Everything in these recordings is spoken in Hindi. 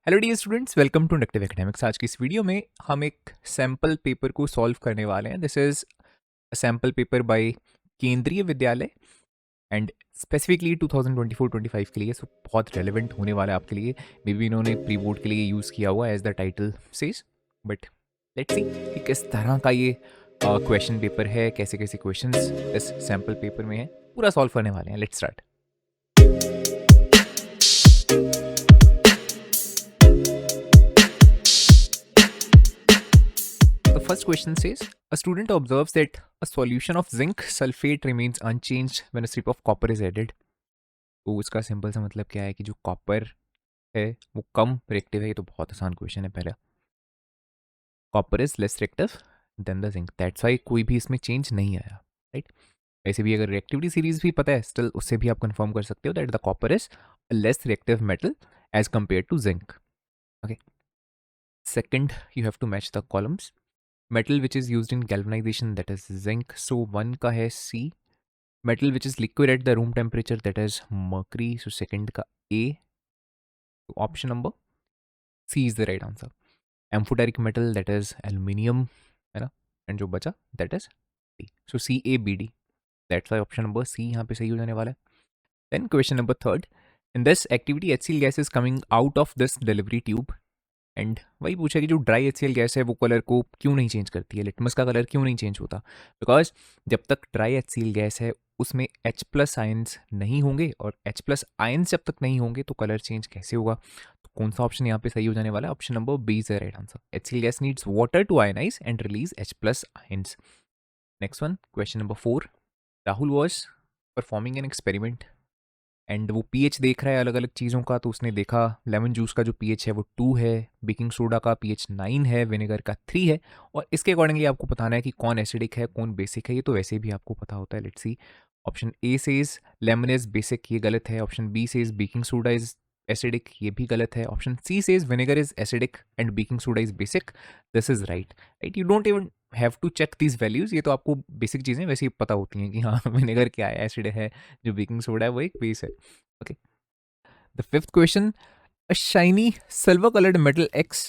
Hello dear students, welcome to inductive academics. आज की इस वीडियो में हम एक सैम्पल पेपर को सॉल्व करने वाले हैं। This is sample paper by Kendriya Vidyalaya and specifically 2024-25 के लिए, सो बहुत रेलिवेंट होने वाला है आपके लिए। मे बी इन्होंने प्री बोर्ड के लिए यूज़ किया हुआ as the title says, but let's see कि किस तरह का ये क्वेश्चन पेपर है, कैसे कैसे क्वेश्चंस इस सैम्पल पेपर में है, पूरा सॉल्व करने वाले हैं। Let's start. The first question says, a student observes that a solution of zinc sulfate remains unchanged when a strip of copper is added. तो उसका सिंपल सा मतलब क्या है कि जो कॉपर है वो कम रिएक्टिव है। ये तो बहुत आसान क्वेश्चन है। पहला, copper is less reactive than the zinc, that's why कोई भी इसमें चेंज नहीं आया, राइट। ऐसे भी अगर रिएक्टिविटी सीरीज भी पता है, स्टिल उससे भी आप कंफर्म कर सकते हो that the copper is less reactive metal as compare to zinc. Okay, second, you have to match the columns. metal which is used in galvanization, that is zinc, so 1 का है C. metal which is liquid at the room temperature, that is mercury, so second का A. so option number C is the right answer. amphoteric metal, that is aluminium, है ना, and जो बचा that is D, so C A B D, that's why option number C यहाँ पे सही हो जाने वाला है. Then question number third, in this activity HCl gas is coming out of this delivery tube and वही पूछा कि जो ड्राई HCl गैस है वो कलर को क्यों नहीं चेंज करती है, लिटमस का कलर क्यों नहीं चेंज होता। बिकॉज जब तक ड्राई HCl गैस है उसमें H+ आयंस नहीं होंगे, और H+ आयंस जब तक नहीं होंगे तो कलर चेंज कैसे होगा। तो कौन सा ऑप्शन यहाँ पे सही हो जाने वाला है? Option number B is the right answer. HCl gas needs water to ionise and release H+ ions. Next one, question number 4, Rahul was performing an experiment and वो पीएच देख रहा है अलग अलग चीज़ों का। तो उसने देखा लेमन जूस का जो पीएच है वो 2 है, बेकिंग सोडा का पीएच 9 है, विनेगर का 3 है, और इसके अकॉर्डिंगली आपको बताना है कि कौन एसिडिक है कौन बेसिक है। ये तो वैसे भी आपको पता होता है। Let's see, option A says lemon is basic, ये गलत है। Option B says baking soda is acidic, ये भी गलत है। Option C says vinegar is acidic and baking soda is basic, this is right. Right, you don't even have to check these values, ये तो आपको बेसिक चीज़ें वैसे ही पता होती हैं कि हाँ विनेगर क्या है, एसिड है, जो बेकिंग सोडा है वो एक बेस है। Okay. The fifth question, a shiny silver colored metal X,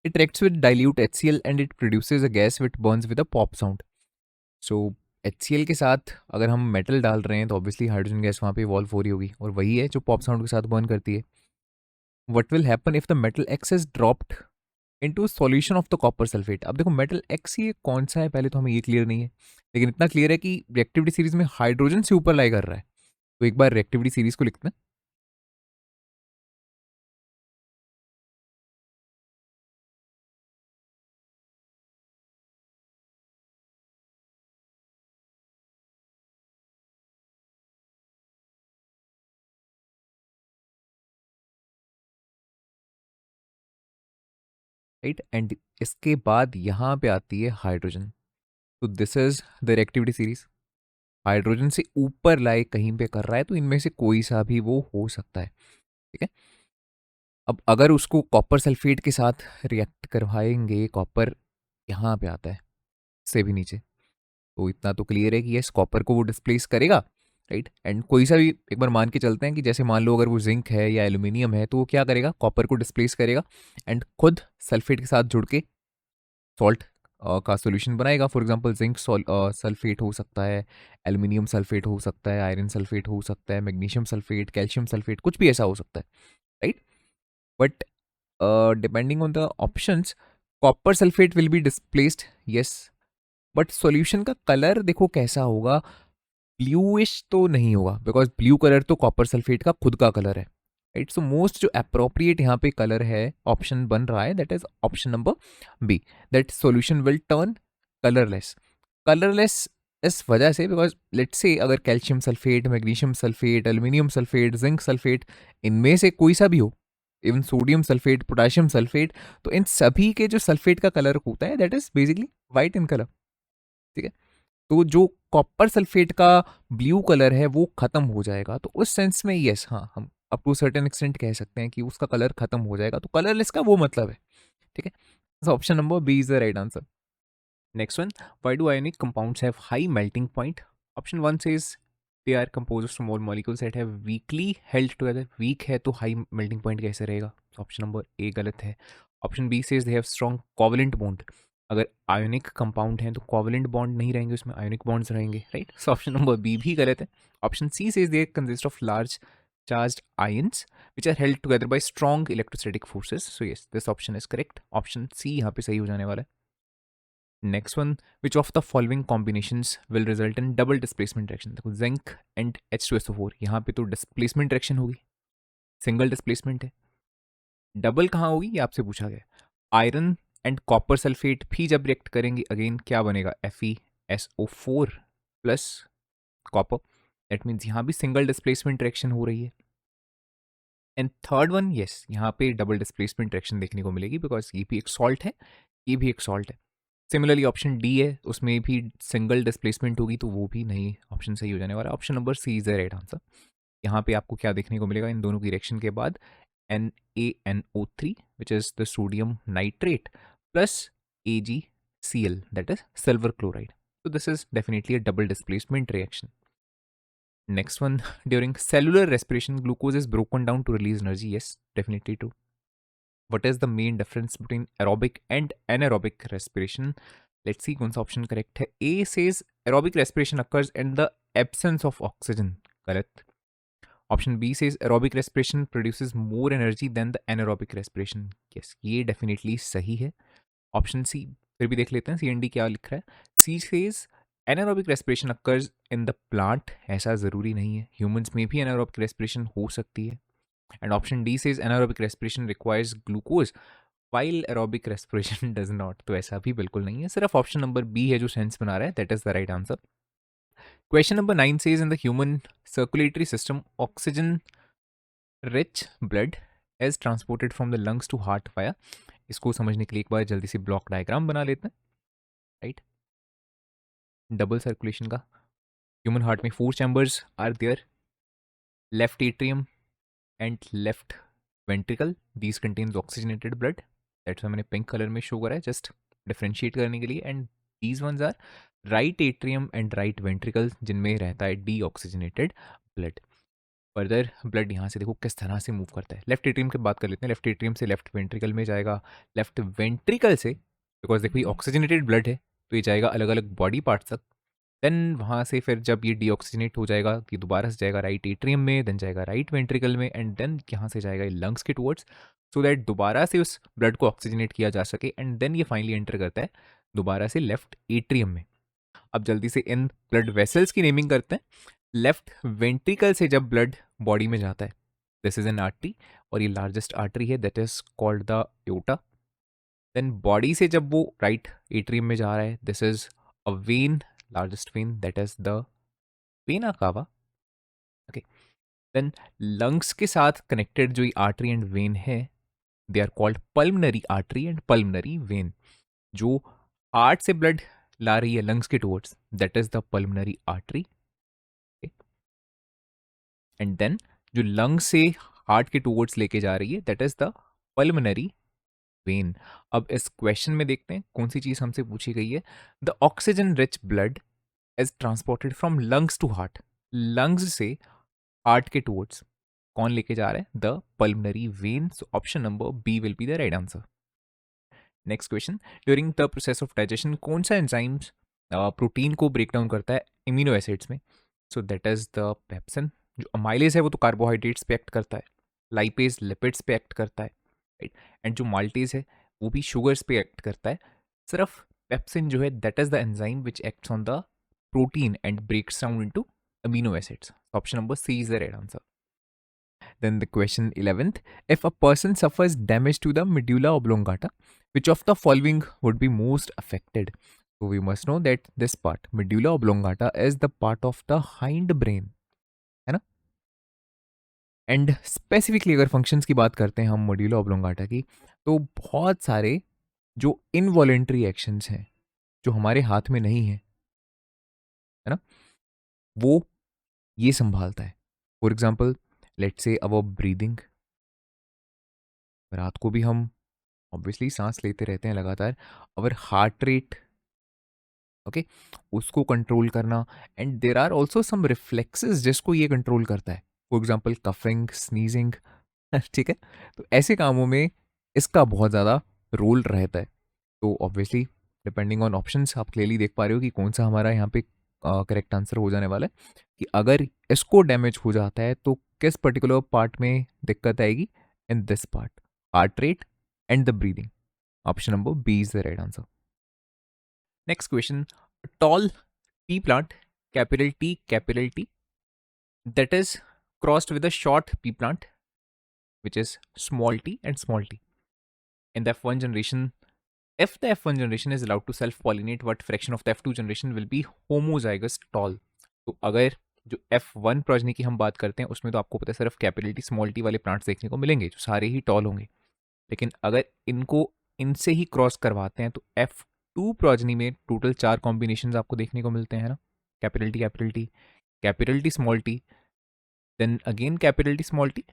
it reacts with dilute HCl and it produces a gas which burns with a pop sound. So HCl के साथ अगर हम मेटल डाल रहे हैं तो ऑब्वियसली हाइड्रोजन गैस वहाँ पे इवॉल्व हो रही होगी, और वही है जो पॉप साउंड के साथ बर्न करती है। What will happen if the metal X is dropped into a solution of the copper sulfate? अब देखो मेटल X ये कौन सा है, पहले तो हमें ये क्लियर नहीं है, लेकिन इतना क्लियर है कि रिएक्टिविटी सीरीज में हाइड्रोजन से ऊपर लाई कर रहा है। तो एक बार रिएक्टिविटी सीरीज को लिखते हैं। राइट, एंड इसके बाद यहाँ पे आती है हाइड्रोजन। तो this is the reactivity series. Hydrogen से ऊपर लाए कहीं पे कर रहा है, तो इनमें से कोई सा भी वो हो सकता है। ठीक है, अब अगर उसको कॉपर सल्फेट के साथ रिएक्ट करवाएंगे, कॉपर यहाँ पे आता है से भी नीचे, तो इतना तो क्लियर है कि यस कॉपर को वो डिस्प्लेस करेगा। राइट, एंड कोई सा भी एक बार मान के चलते हैं कि जैसे मान लो अगर वो जिंक है या एल्यूमिनियम है, तो वो क्या करेगा, कॉपर को डिस्प्लेस करेगा एंड खुद सल्फेट के साथ जुड़ के सॉल्ट का सॉल्यूशन बनाएगा। फॉर एग्जांपल जिंक सल्फेट हो सकता है, एल्यूमिनियम सल्फेट हो सकता है, आयरन सल्फेट हो सकता है, मैग्नीशियम सल्फेट, कैल्शियम सल्फेट, कुछ भी ऐसा हो सकता है। Right, but depending on the options, copper sulphate will be displaced, yes, but solution का कलर देखो कैसा होगा, ब्लूइश तो नहीं होगा, बिकॉज ब्लू कलर तो कॉपर सल्फेट का खुद का कलर है। राइट, सो मोस्ट जो अप्रोप्रिएट यहाँ पे कलर है ऑप्शन बन रहा है, that is option number B, that solution will turn colourless. Colourless इस वजह से बिकॉज लेट्स से अगर calcium sulphate, magnesium sulphate, aluminium sulphate, zinc sulphate, इनमें से कोई सा भी हो, even sodium sulphate, potassium sulphate, तो इन सभी के जो सल्फेट का कलर होता है that is basically white in colour. ठीक है, तो जो कॉपर सल्फेट का ब्लू कलर है वो खत्म हो जाएगा, तो उस सेंस में यस, हाँ, हम अप टू सर्टेन एक्सटेंट कह सकते हैं कि उसका कलर खत्म हो जाएगा, तो कलरलेस का वो मतलब है। ठीक है, option number B is the right answer. Next one, why do ionic compounds have high melting point? Option 1 says they are composed of small molecules that have weakly held together. Weak है तो हाई मेल्टिंग पॉइंट कैसे रहेगा? ऑप्शन नंबर ए गलत है। Option B says they have strong covalent bond. अगर आयोनिक कंपाउंड हैं तो कोवलेंट बॉन्ड नहीं रहेंगे, उसमें आयोनिक बॉन्ड्स रहेंगे, right. So option number B भी गलत है। Option C says they consist of large charged ions which are held together by strong electrostatic forces. So yes, this option is correct. Option C यहाँ पे सही हो जाने वाला है। Next one, which of the following combinations will result in double displacement reaction. देखो जिंक एंड H2SO4, यहाँ पे तो डिस्प्लेसमेंट रिएक्शन होगी, सिंगल डिस्प्लेसमेंट है। डबल कहाँ होगी ये आपसे पूछा गया। आयरन एंड कॉपर सल्फेट भी जब रिएक्ट करेंगे अगेन क्या बनेगा, FeSO4 plus copper. That means यहाँ भी सिंगल डिस्प्लेसमेंट रिएक्शन हो रही है। एंड थर्ड वन, यस, यहाँ पे डबल डिस्प्लेसमेंट रिएक्शन देखने को मिलेगी बिकॉज ये भी एक सॉल्ट है, ये भी एक सॉल्ट है। सिमिलरली ऑप्शन डी है, उसमें भी सिंगल डिस्प्लेसमेंट होगी तो वो भी नहीं ऑप्शन सही हो जाने वाला। Option number C is the right answer. यहाँ पे आपको क्या देखने को मिलेगा इन दोनों की रिएक्शन के बाद, NaNO3 which is the sodium nitrate plus AgCl that is silver chloride. So this is definitely a double displacement reaction. Next one, during cellular respiration, glucose is broken down to release energy. Yes, definitely true. What is the main difference between aerobic and anaerobic respiration? Let's see कौन सा option correct है। A says aerobic respiration occurs in the absence of oxygen. गलत। Option B says aerobic respiration produces more energy than the anaerobic respiration. Yes, ये definitely सही है। Option C, फिर भी देख लेते हैं CND क्या लिख रहा है। C says anaerobic respiration occurs in the plant. ऐसा ज़रूरी नहीं है, ह्यूमंस में भी एनारोबिक रेस्पिरेशन हो सकती है। And option D says anaerobic respiration requires glucose while aerobic respiration does not. तो ऐसा भी बिल्कुल नहीं है, सिर्फ ऑप्शन नंबर बी है जो सेंस बना रहा है, that is the right answer. Question number 9 says in the human circulatory system oxygen rich blood is transported from the lungs to heart via. इसको समझने के लिए एक बार जल्दी से ब्लॉक डायग्राम बना लेते हैं, राइट। डबल सर्कुलेशन का ह्यूमन हार्ट में 4 chambers are there, left atrium and left ventricle, these contains oxygenated blood, that's मैंने पिंक कलर में शो करा है जस्ट डिफ्रेंशिएट करने के लिए। And these ones are right atrium and right ventricle जिनमें रहता है deoxygenated blood. Further blood यहाँ से देखो किस तरह से मूव करता है। लेफ्ट एट्रियम की बात कर लेते हैं, लेफ्ट एट्रियम से लेफ्ट वेंट्रिकल में जाएगा, लेफ्ट वेंट्रिकल से, बिकॉज देखो ये ऑक्सीजनेटेड ब्लड है तो ये जाएगा अलग अलग बॉडी पार्ट्स तक। देन वहाँ से फिर जब ये डीऑक्सीजनेट हो जाएगा ये दोबारा से जाएगा राइट एट्रियम में, देन जाएगा राइट वेंट्रिकल में, एंड देन यहाँ से जाएगा ये लंग्स के टुवर्ड्स, सो दैट दोबारा से उस ब्लड को ऑक्सीजनेट किया जा सके, एंड देन ये फाइनली एंटर करता है दोबारा से लेफ्ट एट्रियम में। अब जल्दी से इन ब्लड वेसल्स की नेमिंग करते हैं। लेफ्ट वेंट्रिकल से जब ब्लड बॉडी में जाता है, दिस इज एन आर्टरी और ये लार्जेस्ट आर्टरी है, that is called the aorta. Then body से जब वो राइट एट्रियम में जा रहा है, this is a vein, largest vein, that is the vena cava. Okay, then lungs के साथ connected जो ये artery and vein है, they are called pulmonary artery and pulmonary vein. जो heart से blood ला रही है lungs के towards, that is the pulmonary artery. Okay. And then जो lungs से heart के towards लेके जा रही है, that is the pulmonary vein. अब इस क्वेश्चन में देखते हैं कौन सी चीज हमसे पूछी गई है। The oxygen rich blood is transported from lungs to heart. Lungs से हार्ट के टुवर्ड्स कौन लेके जा रहा है, the pulmonary vein. So option number B will be the right answer. Next question, during the process of digestion कौन सा एंजाइम्स प्रोटीन को ब्रेक डाउन करता है इम्यूनो एसिड्स में। So that is the pepsin. जो अमाइलेज है वो तो कार्बोहाइड्रेट्स पे एक्ट करता है, लाइपेज लिपिड्स पे एक्ट करता है, राइट। एंड जो माल्टेज है वो भी शुगर्स पे एक्ट करता है। सिर्फ पेप्सिन जो है that is the enzyme which acts on the protein and breaks down into amino acids. Option number C is the right answer. Then the question 11th, if a person suffers damage to the medulla oblongata, which of the following would be most affected? So we must know that this part, medulla oblongata, is the part of the hind brain, है ना। एंड स्पेसिफिकली अगर फंक्शंस की बात करते हैं हम मेडुला ऑब्लोंगाटा की, तो बहुत सारे जो इनवॉलेंट्री एक्शंस हैं जो हमारे हाथ में नहीं है ना, वो ये संभालता है। For example let's say our breathing, रात को भी हम ऑब्वियसली सांस लेते रहते हैं लगातार, अवर हार्ट रेट, ओके, उसको कंट्रोल करना। And there are also some reflexes जिसको ये कंट्रोल करता है, फॉर एग्जाम्पल कफिंग, स्नीजिंग, ठीक है, तो ऐसे कामों में इसका बहुत ज़्यादा रोल रहता है। तो ऑब्वियसली डिपेंडिंग ऑन ऑप्शंस आप क्लियरली देख पा रहे हो कि कौन सा हमारा यहाँ पे करेक्ट आंसर हो जाने वाला है कि अगर इसको डैमेज हो जाता है तो किस पर्टिकुलर पार्ट में दिक्कत आएगी, in this part, heart rate and the breathing. Option number B is the right answer. Next question, tall T plant, capital T, that is crossed with a short pea plant, which is small t and small t. In the F1 generation, if the F1 generation is allowed to self-pollinate, what fraction of the F2 generation will be homozygous tall? तो अगर जो F1 प्रोजनी की हम बात करते हैं उसमें तो आपको पता है सिर्फ कैपिटल टी स्मॉल टी वाले प्लांट्स देखने को मिलेंगे जो सारे ही टॉल होंगे, लेकिन अगर इनको इनसे ही क्रॉस करवाते हैं तो F2 प्रोजनी में टोटल 4 कॉम्बिनेशन आपको देखने को मिलते हैं ना, capital T small T, then again capital T small T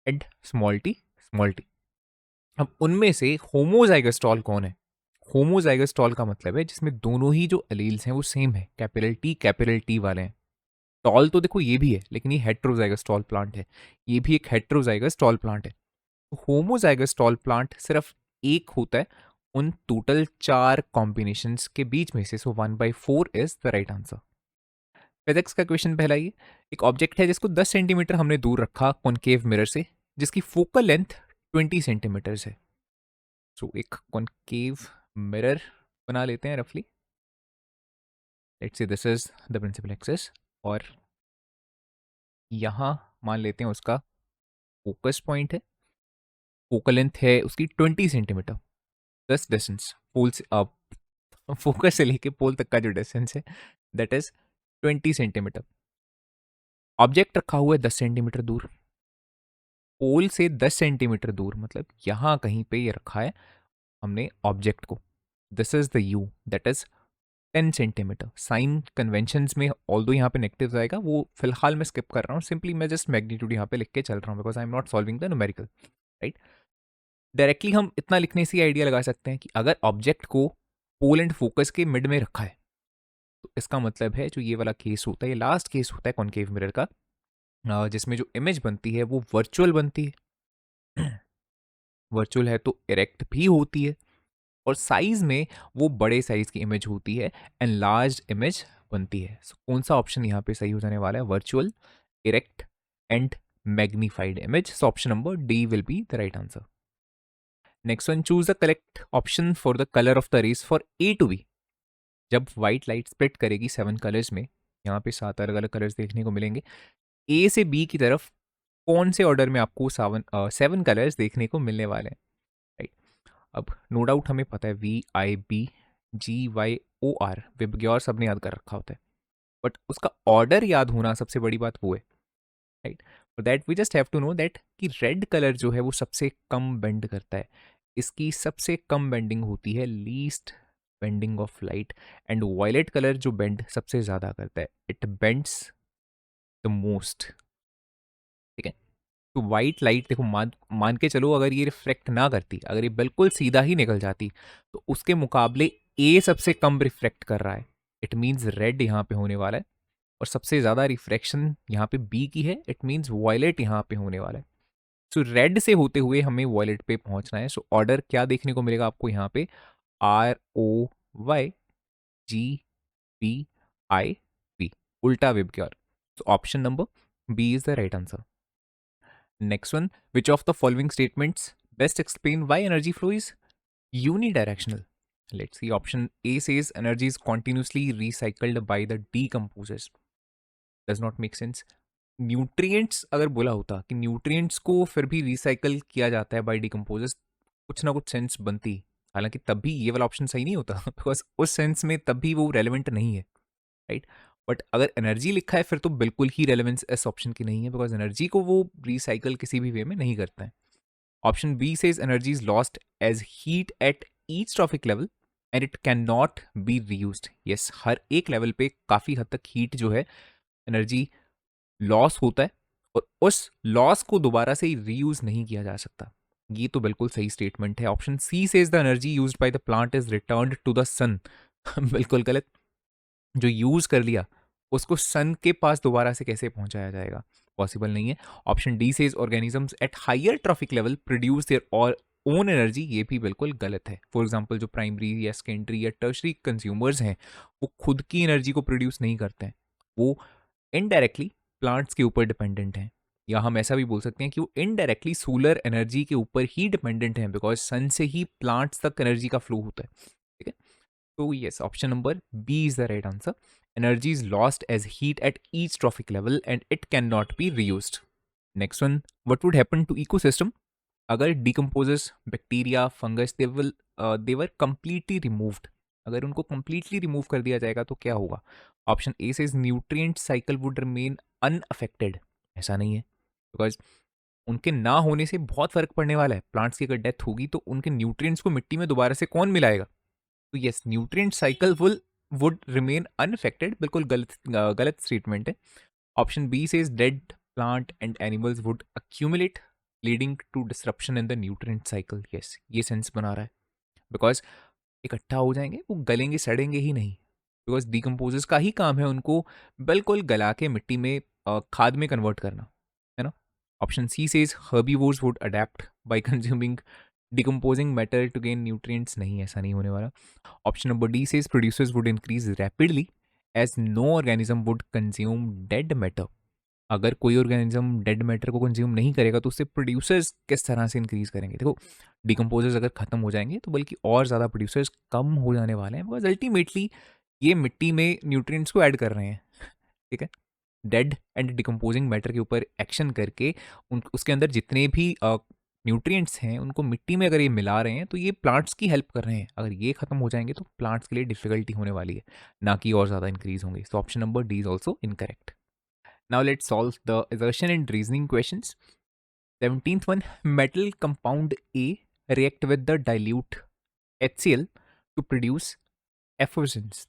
and small T small T. अब उनमें से होमोजाइगस टॉल कौन है? होमोजाइगस टॉल का मतलब है जिसमें दोनों ही जो अलील्स हैं वो सेम है, कैपिटल टी वाले हैं। टॉल तो देखो ये भी है, लेकिन ये हेट्रोजाइगस टॉल प्लांट है, ये भी एक हेट्रोजाइगस टॉल प्लांट है। तो होमोजाइगस टॉल प्लांट सिर्फ एक होता है उन टोटल 4 कॉम्बिनेशंस के बीच में से, सो 1/4 is the right answer. Physics का क्वेश्चन पहला ये, एक ऑब्जेक्ट है जिसको 10 सेंटीमीटर हमने दूर रखा कॉनकेव मिरर से, जिसकी फोकल लेंथ 20 सेंटीमीटर है। सो एक कॉनकेव मिरर बना लेते हैं रफली, let's say this is the principal axis, और यहाँ मान लेते हैं उसका फोकस पॉइंट है, फोकल लेंथ है उसकी 20 सेंटीमीटर, दस डिस्टेंस पोल से फोकस से लेके पोल तक का जो डिस्टेंस है दैट इज 20 सेंटीमीटर। ऑब्जेक्ट रखा हुआ है 10 सेंटीमीटर दूर, पोल से 10 सेंटीमीटर दूर, मतलब यहाँ कहीं पे ये रखा है हमने ऑब्जेक्ट को। This is the U that is 10 centimetre. Sign conventions में ऑल्दो यहाँ पे नेगेटिव आएगा, वो फिलहाल मैं स्किप कर रहा हूँ, सिंपली मैं जस्ट मैग्नीट्यूड यहाँ पे लिख के चल रहा हूँ because I am not solving the numerical, right. Directly हम इतना लिखने से आइडिया लगा सकते हैं कि अगर ऑब्जेक्ट को पोल एंड फोकस के मिड में रखा है तो इसका मतलब है जो ये वाला केस होता है, ये लास्ट केस होता है कॉनकेव मिरर का, जिसमें जो इमेज बनती है वो वर्चुअल बनती है। वर्चुअल है तो इरेक्ट भी होती है, और साइज में वो बड़े साइज की इमेज होती है, एनलार्ज्ड इमेज बनती है। So, कौन सा ऑप्शन यहाँ पे सही हो जाने वाला है? Virtual, erect and magnified image. So option number D will be the right answer. Next one, choose the correct option for the colour of the rays for A to B. जब व्हाइट लाइट स्प्लिट करेगी 7 कलर्स में, यहाँ पे 7 अलग अलग कलर्स देखने को मिलेंगे, ए से बी की तरफ कौन से ऑर्डर में आपको 7 कलर्स देखने को मिलने वाले हैं, राइट। अब नो डाउट हमें पता है VIBGYOR विबग्योर सबने याद कर रखा होता है, बट उसका ऑर्डर याद होना सबसे बड़ी बात वो है, right. For that we just have to know that कि रेड कलर जो है वो सबसे कम बेंड करता है, इसकी सबसे कम बेंडिंग होती है, least bending of light, and violet colour जो बेंड सबसे ज़्यादा करता है, इट बेंड्स द मोस्ट, ठीक है। तो वाइट लाइट देखो, मान के चलो अगर ये रिफ्लेक्ट ना करती, अगर ये बिल्कुल सीधा ही निकल जाती, तो उसके मुकाबले ए सबसे कम रिफ्लेक्ट कर रहा है, इट मीन्स रेड यहाँ पे होने वाला है, और सबसे ज़्यादा रिफ्रैक्शन यहाँ पे बी की है, इट मीन्स वॉयलेट यहाँ पे होने वाला है। सो रेड से होते हुए हमें वॉयलेट पे पहुंचना है। सो ऑर्डर क्या देखने को मिलेगा आपको यहाँ पे? ROYGPIP, उल्टा VIBGYOR. So option number B is the right answer. Next one, which of the following statements best explain why energy flow is unidirectional? Let's see. Option A says energy is continuously recycled by the decomposers. Does not make sense. Nutrients अगर बोला होता कि न्यूट्रिएंट्स को फिर भी रिसाइकल किया जाता है बाय डिकम्पोजर्स, कुछ ना कुछ सेंस बनती, हालांकि तब भी ये वाला ऑप्शन सही नहीं होता बिकॉज उस सेंस में तब भी वो रेलिवेंट नहीं है, राइट। बट अगर एनर्जी लिखा है फिर तो बिल्कुल ही रेलिवेंस इस ऑप्शन की नहीं है, बिकॉज एनर्जी को वो रिसाइकल किसी भी वे में नहीं करता है। Option B says energy is lost as heat at each trophic level and it can not be reused. Yes, हर एक लेवल पे काफ़ी हद तक हीट जो है, एनर्जी लॉस होता है, और उस लॉस को दोबारा से रीयूज नहीं किया जा सकता। ये तो बिल्कुल सही स्टेटमेंट है। Option C says the energy used by the plant is returned to the sun. बिल्कुल गलत। जो यूज कर लिया उसको सन के पास दोबारा से कैसे पहुंचाया जाएगा? पॉसिबल नहीं है। Option D says organisms at higher trophic level produce their or own energy, ये भी बिल्कुल गलत है। फॉर एग्जाम्पल जो प्राइमरी या सेकेंडरी या टर्शरी कंज्यूमर्स हैं वो खुद की एनर्जी को प्रोड्यूस नहीं करते हैं, वो इनडायरेक्टली प्लांट्स के ऊपर डिपेंडेंट हैं, या हम ऐसा भी बोल सकते हैं कि वो इनडायरेक्टली सोलर एनर्जी के ऊपर ही डिपेंडेंट हैं, बिकॉज सन से ही प्लांट्स तक एनर्जी का फ्लो होता है। ठीक है, तो yes, option number B is the right answer. Energy is lost as heat at each trophic level and it can not be reused. Next one, what would happen to ecosystem अगर decomposers bacteria fungus they were completely removed, अगर उनको कंप्लीटली रिमूव कर दिया जाएगा तो क्या होगा? ऑप्शन ए से nutrient cycle would remain unaffected, ऐसा नहीं है, बिकॉज उनके ना होने से बहुत फर्क पड़ने वाला है। प्लांट्स की अगर डेथ होगी तो उनके न्यूट्रिएंट्स को मिट्टी में दोबारा से कौन मिलाएगा? तो yes, nutrient cycle would remain unaffected, बिल्कुल गलत स्टेटमेंट है। Option B says dead plant and animals would accumulate leading to disruption in the nutrient cycle. Yes, ये सेंस बना रहा है, बिकॉज इकट्ठा हो जाएंगे, वो गलेंगे सड़ेंगे ही नहीं, बिकॉज डिकम्पोजर्स का ही काम है उनको बिल्कुल गला के मिट्टी में खाद में कन्वर्ट करना, है ना। Option C says herbivores would adapt by consuming decomposing matter to gain nutrients, नहीं, ऐसा नहीं होने वाला। Option number D says producers would increase rapidly as no organism would consume dead matter, अगर कोई ऑर्गेनिज्म डेड मैटर को कंज्यूम नहीं करेगा तो उससे प्रोड्यूसर्स किस तरह से इंक्रीज करेंगे? देखो, डिकम्पोजर्स अगर खत्म हो जाएंगे तो बल्कि और ज़्यादा प्रोड्यूसर्स कम हो जाने वाले हैं, बिकॉज अल्टीमेटली ये मिट्टी में न्यूट्रिएंट्स को ऐड कर रहे हैं। ठीक है, डेड एंड डिकम्पोजिंग मैटर के ऊपर एक्शन करके उसके अंदर जितने भी न्यूट्रिएंट्स हैं उनको मिट्टी में अगर ये मिला रहे हैं तो ये प्लांट्स की हेल्प कर रहे हैं। अगर ये खत्म हो जाएंगे तो प्लांट्स के लिए डिफिकल्टी होने वाली है, ना कि और ज़्यादा इंक्रीज होंगे। तो option number D is also incorrect. Now let's solve the assertion and reasoning questions. 17th one, metal compound A react with the dilute HCl to produce effulgence.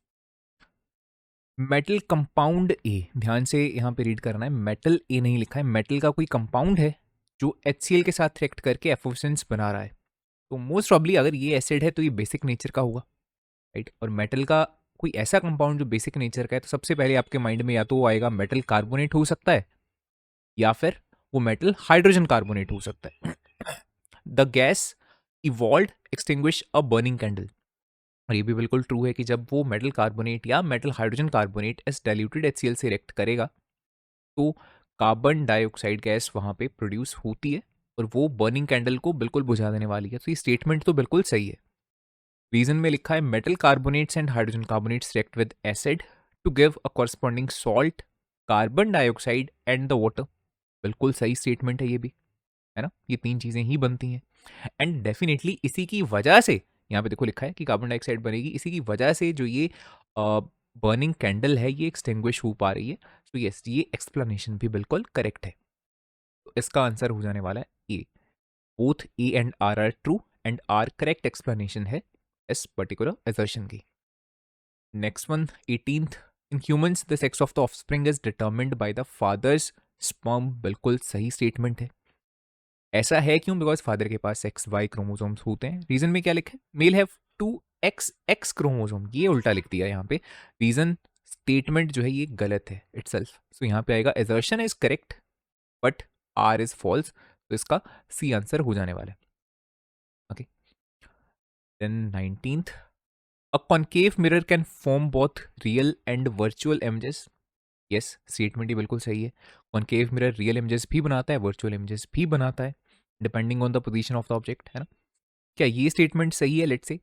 Metal compound A, ध्यान से यहाँ पे रीड करना है, मेटल ए नहीं लिखा है, मेटल का कोई कंपाउंड है जो HCl के साथ रिएक्ट करके एफोसेंस बना रहा है। तो मोस्ट प्रॉब्ली अगर ये एसिड है तो ये बेसिक नेचर का होगा, राइट। और मेटल का कोई ऐसा कंपाउंड जो बेसिक नेचर का है तो सबसे पहले आपके माइंड में या तो वो आएगा मेटल कार्बोनेट हो सकता है, या फिर वो मेटल हाइड्रोजन कार्बोनेट हो सकता है। The gas evolve extinguish a burning candle, और ये भी बिल्कुल ट्रू है कि जब वो मेटल कार्बोनेट या metal hydrogen carbonate S diluted HCl से रिएक्ट करेगा तो कार्बन डाइऑक्साइड गैस वहाँ पे प्रोड्यूस होती है और वो बर्निंग कैंडल को बिल्कुल बुझा देने वाली है। तो ये स्टेटमेंट तो बिल्कुल सही है। रीजन में लिखा है metal carbonates and hydrogen carbonates react with acid to give a corresponding salt, carbon dioxide and the water, बिल्कुल सही स्टेटमेंट है ये भी, है ना। ये तीन चीज़ें ही बनती हैं एंड डेफिनेटली इसी की वजह से यहाँ पे देखो लिखा है कि कार्बन डाइऑक्साइड बनेगी, इसी की वजह से जो ये बर्निंग कैंडल है ये एक्सटिंग्विश हो पा रही है। तो यस, ये एक्सप्लेनेशन भी बिल्कुल करेक्ट है। तो इसका आंसर हो जाने वाला है A. Both A and R true and R correct explanation है इस पर्टिकुलर असर्शन की। Next one, 18th, in humans the sex of the offspring is determined by the father's sperm, बिल्कुल सही स्टेटमेंट है। ऐसा है क्यों? बिकॉज फादर के पास XY क्रोमोसोम्स होते हैं। रीजन में क्या लिखा है? मेल हैव 2XX क्रोमोसोम, ये उल्टा लिख दिया यहाँ पे। रीजन स्टेटमेंट जो है ये गलत है इटसेल्फ। सो यहाँ पे आएगा assertion is correct but R is false, तो इसका सी आंसर हो जाने वाला है। Okay, then 19th, a concave mirror can form both real and virtual images. Yes, statement ही बिल्कुल सही है। कॉनकेव मिरर रियल इमेजेस भी बनाता है, वर्चुअल इमेजेस भी बनाता है, depending on the position of the object, है ना। क्या ये स्टेटमेंट सही है? Let's say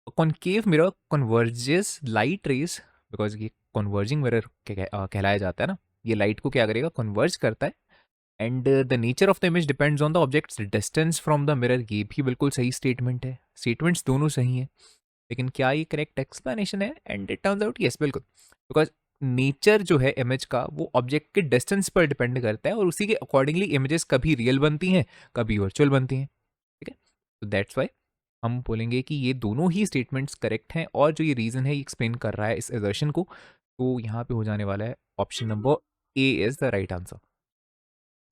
concave mirror converges light rays, because ये कन्वर्जिंग मिरर कहलाया जाता है ना, ये लाइट को क्या करेगा? कन्वर्ज करता है। And the nature of the image depends on the objects distance from the mirror, ये भी बिल्कुल सही स्टेटमेंट है। स्टेटमेंट्स दोनों सही हैं, लेकिन क्या ये करेक्ट एक्सप्लेनेशन है? And it turns out yes, बिल्कुल, बिकॉज नेचर जो है इमेज का वो ऑब्जेक्ट के डिस्टेंस पर डिपेंड करता है और उसी के अकॉर्डिंगली इमेजेस कभी रियल बनती हैं कभी वर्चुअल बनती हैं। ठीक है, तो दैट्स वाई हम बोलेंगे कि ये दोनों ही स्टेटमेंट्स करेक्ट हैं और जो ये रीजन है ये एक्सप्लेन कर रहा है इस असर्शन को। तो यहाँ पे हो जाने वाला है option number A is the right answer.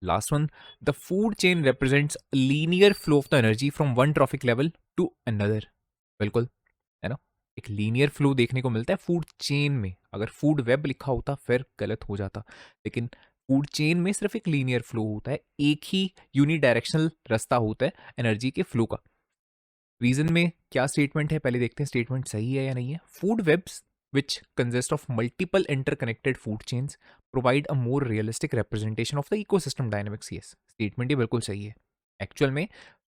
Last one, the food chain represents linear flow of the energy from one trophic level to another, बिल्कुल, है ना। एक लीनियर फ्लो देखने को मिलता है फूड चेन में। अगर फूड वेब लिखा होता फिर गलत हो जाता, लेकिन फूड चेन में सिर्फ एक लीनियर फ्लो होता है, एक ही यूनिडायरेक्शनल रास्ता होता है एनर्जी के फ्लो का। रीजन में क्या स्टेटमेंट है, पहले देखते हैं स्टेटमेंट सही है या नहीं है। Food webs which consist of multiple interconnected food chains provide a more realistic representation of the ecosystem dynamics। yes, statement ये बिल्कुल सही है। एक्चुअल में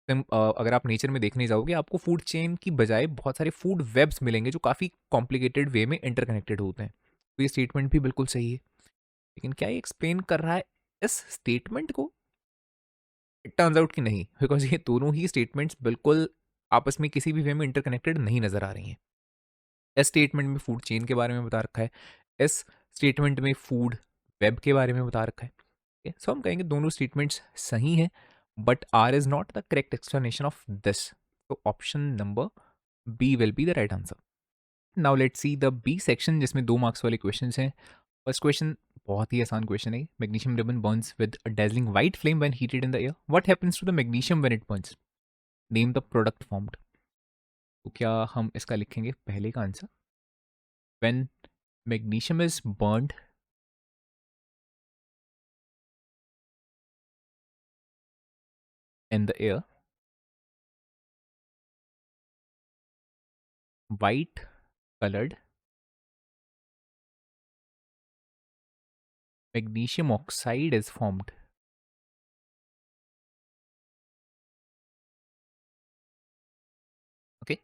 अगर आप नेचर में देखने जाओगे आपको फूड चेन की बजाय बहुत सारे फूड वेब्स मिलेंगे जो काफ़ी कॉम्प्लिकेटेड वे में इंटरकनेक्टेड होते हैं। तो ये स्टेटमेंट भी बिल्कुल सही है, लेकिन क्या ये एक्सप्लेन कर रहा है इस स्टेटमेंट को? इट टर्न्स आउट कि नहीं, बिकॉज ये दोनों ही स्टेटमेंट्स बिल्कुल आपस में किसी भी वे में इंटरकनेक्टेड नहीं नजर आ रही हैं। इस स्टेटमेंट में फूड चेन के बारे में बता रखा है, इस स्टेटमेंट में फूड वेब के बारे में बता रखा है। सो हम कहेंगे दोनों स्टेटमेंट्स सही हैं, but R is not the correct explanation of this. तो option number B will be the right answer. Now let's see the B section, जिसमें 2 मार्क्स वाले क्वेश्चन हैं। फर्स्ट क्वेश्चन बहुत ही आसान क्वेश्चन है। Magnesium ribbon burns with a dazzling white flame when heated in the air, what happens to the magnesium when it burns, name the product formed. तो क्या हम इसका लिखेंगे पहले का answer, when magnesium is burned in the air, white colored magnesium oxide is formed। Okay,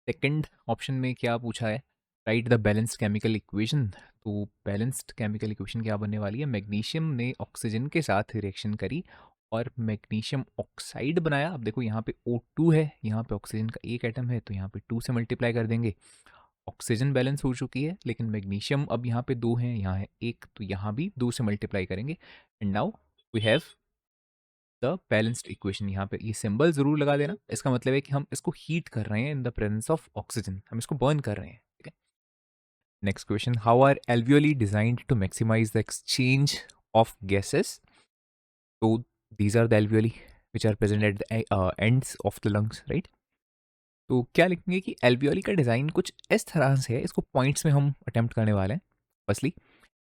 second option में क्या पूछा है, write the balanced chemical equation. तो बैलेंस्ड केमिकल इक्वेशन क्या बनने वाली है, मैग्नीशियम ने ऑक्सीजन के साथ रिएक्शन करी और मैग्नीशियम ऑक्साइड बनाया। अब देखो यहाँ पे O2 है, यहाँ पे ऑक्सीजन का एक एटम है, तो यहाँ पे 2 से मल्टीप्लाई कर देंगे। ऑक्सीजन बैलेंस हो चुकी है, लेकिन मैग्नीशियम अब यहाँ पे 2 हैं, यहाँ है 1, तो यहाँ भी 2 से मल्टीप्लाई करेंगे। And now we have the balanced equation. यहाँ पे ये सिंबल जरूर लगा देना, इसका मतलब है कि हम इसको हीट कर रहे हैं in the presence of oxygen, हम इसको बर्न कर रहे हैं। ठीक है, next question, how are alveoli designed to maximise the exchange of gases. तो these are the alveoli which are present at the ends of the lungs, right. तो क्या लिखेंगे कि एल्वियोली का डिज़ाइन कुछ इस तरह से है, इसको पॉइंट्स में हम अटेम्प्ट करने वाले हैं। Firstly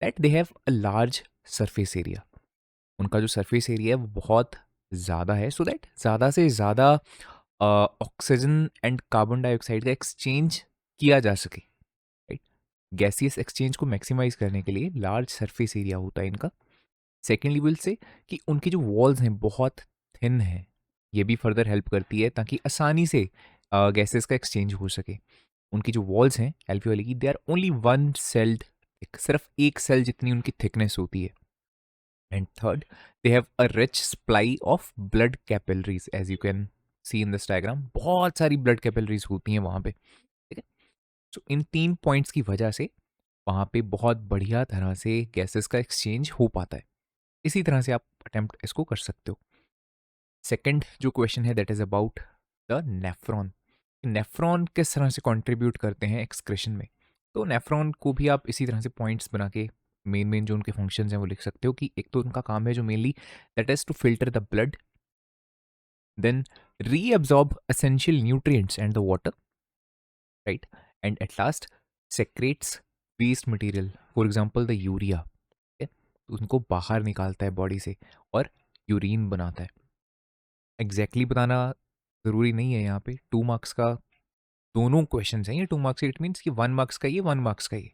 that they have a large surface area, उनका जो सरफेस एरिया है वो बहुत ज़्यादा है, सो दैट ज़्यादा से ज़्यादा ऑक्सीजन एंड कार्बन डाइऑक्साइड का एक्सचेंज किया जा सके, राइट। गैसियस एक्सचेंज को मैक्सिमाइज करने के लिए लार्ज सरफेस एरिया होता है इनका। सेकेंडली विल से कि उनकी जो वॉल्स हैं बहुत थिन है, ये भी फर्दर हेल्प करती है ताकि आसानी से गैसेस का एक्सचेंज हो सके। उनकी जो वॉल्स हैं एल्वियोली की, they are only one celled, सिर्फ एक सेल जितनी उनकी थिकनेस होती है। And third, they have a rich supply of blood capillaries, as you can see in this diagram, बहुत सारी ब्लड कैपिलरीज होती हैं वहाँ पे। ठीक है, सो इन 3 पॉइंट्स की वजह से वहाँ पे बहुत बढ़िया तरह से गैसेस का एक्सचेंज हो पाता है। इसी तरह से आप अटेम्प्ट इसको कर सकते हो। सेकंड जो क्वेश्चन है that is about the nephron. Nephron किस तरह से कंट्रीब्यूट करते हैं एक्सक्रेशन में। तो नेफ्रॉन को भी आप इसी तरह से पॉइंट्स बना के मेन मेन जो उनके फंक्शंस हैं वो लिख सकते हो कि एक तो उनका काम है जो mainly that is to filter the blood, then reabsorb essential nutrients and the water, right, and at last secretes waste material, for example the urea. तो उनको बाहर निकालता है बॉडी से और यूरिन बनाता है। एग्जैक्टली बताना ज़रूरी नहीं है, यहाँ पे 2 मार्क्स का दोनों क्वेश्चन हैं, ये 2 मार्क्स, इट मीन्स कि 1 मार्क्स का ये 1 मार्क्स का ये।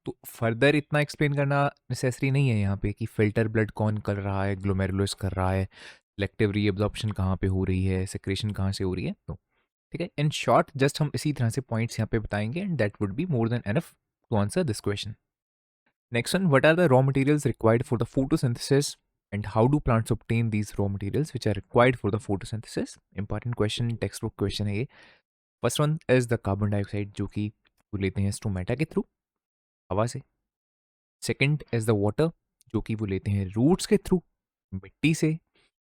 तो फर्दर इतना एक्सप्लेन करना नेसेसरी नहीं है यहाँ पे कि फिल्टर ब्लड कौन कर रहा है, ग्लोमेरुलस कर रहा है, सेलेक्टिव रीअब्जॉर्प्शन कहाँ पे हो रही है, सेक्रेशन कहाँ से हो रही है। तो ठीक है, इन शॉर्ट जस्ट हम इसी तरह से पॉइंट्स यहाँ पे बताएंगे and that would be more than enough to answer this question. Next one, what are the raw materials required for the photosynthesis and how do plants obtain these raw materials which are required for the photosynthesis? Important question, textbook question है ये। First one is the carbon dioxide जो कि वो लेते हैं स्टोमेटा के थ्रू, हवा से। Second is the water जो कि वो लेते हैं रूट्स के थ्रू, मिट्टी से।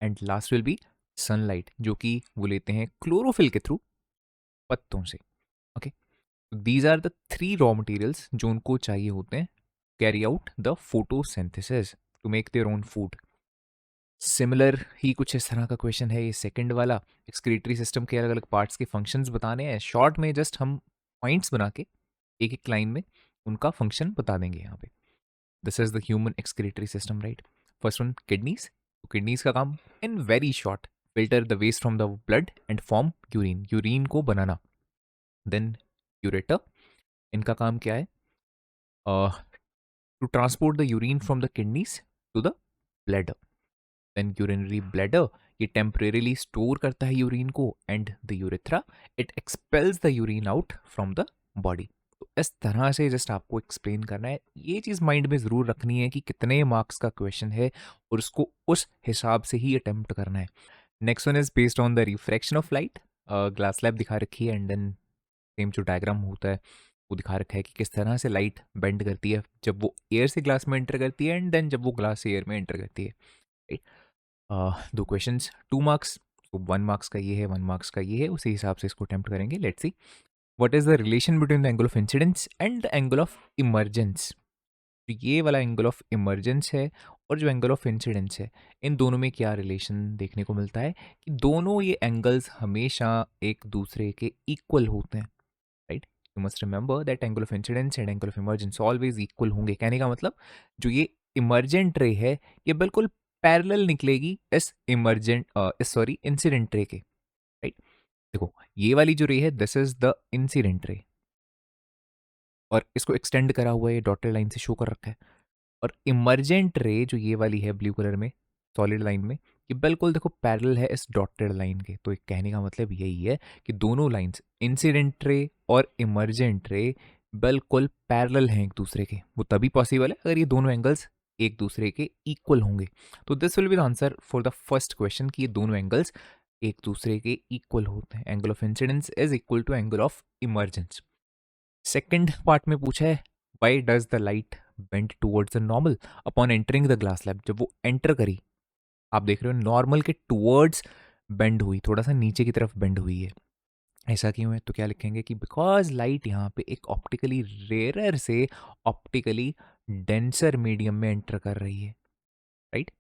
And last will be sunlight जो कि वो लेते हैं क्लोरोफिल के थ्रू, पत्तों से। Okay, these are the 3 raw materials जो उनको चाहिए होते हैं carry out the photosynthesis to make their own food. Similar ही कुछ इस तरह का क्वेश्चन है ये सेकंड वाला। एक्सक्रीटरी सिस्टम के अलग अलग पार्ट्स के फंक्शंस बताने हैं, शॉर्ट में जस्ट हम पॉइंट्स बना के एक एक लाइन में उनका फंक्शन बता देंगे यहाँ पे। This is the human excretory system, right? First one kidneys. तो किडनीज का काम in very short, filter the waste from the blood and form urine, urine को बनाना। देन यूरेटर, इनका काम क्या है? To transport the urine from the kidneys to the bladder. Then urinary bladder, ये टेम्परेरीली स्टोर करता है यूरिन को, and the urethra, it expels the urine out from the body. तो इस तरह से जस्ट आपको एक्सप्लेन करना है। ये चीज़ माइंड में ज़रूर रखनी है कि कितने मार्क्स का क्वेश्चन है और उसको उस हिसाब से ही अटेम्प्ट करना है। Next one is based on the refraction of light. Glass slab दिखा रखी है, एंड देन सेम जो डायग्राम होता है वो दिखा रखा है कि किस तरह से लाइट बेंड करती है जब वो एयर से ग्लास में एंटर करती है, एंड देन जब वो ग्लास से एयर में एंटर करती है, राइट? दो क्वेश्चंस, 2 मार्क्स। तो 1 मार्क्स का ये है, 1 मार्क्स का ये है, उसी हिसाब से इसको अटेम्प्ट करेंगे। Let's see what is the relation between the angle of incidence and the angle of emergence. तो ये वाला एंगल ऑफ इमर्जेंस है और जो एंगल ऑफ इंसिडेंस है, इन दोनों में क्या रिलेशन देखने को मिलता है कि दोनों ये एंगल्स हमेशा एक दूसरे के इक्वल होते हैं, right? You must remember that angle of incidence and angle of emergence always equal होंगे। कहने का मतलब जो ये इमर्जेंट रे है ये बिल्कुल पैरेलल निकलेगी इस इंसिडेंट रे के, राइट? देखो ये वाली जो रे है this is the incident ray, और इसको एक्सटेंड करा हुआ है, ये डॉटेड लाइन से शो कर रखा है। और इमर्जेंट रे जो ये वाली है ब्लू कलर में सॉलिड लाइन में, ये बिल्कुल देखो पैरेलल है इस डॉटेड लाइन के। तो एक कहने का मतलब यही है कि दोनों लाइंस इंसिडेंट रे और इमर्जेंट रे बिल्कुल पैरेलल हैं एक दूसरे के। वो तभी पॉसिबल है अगर ये दोनों एंगल्स एक दूसरे के इक्वल होंगे। तो this will be the answer for the first question कि ये दोनों एंगल्स एक दूसरे के इक्वल होते हैं। Angle of incidence is equal to angle of emergence. Second part में पूछा है why does the light bend towards the normal upon entering the glass slab. जब वो एंटर करी, आप देख रहे हो नॉर्मल के टूवर्ड्स बेंड हुई, थोड़ा सा नीचे की तरफ बेंड हुई है। ऐसा क्यों है? तो क्या लिखेंगे कि बिकॉज लाइट यहाँ पे एक ऑप्टिकली रेयर से ऑप्टिकली डेंसर मीडियम में एंटर कर रही है, राइट?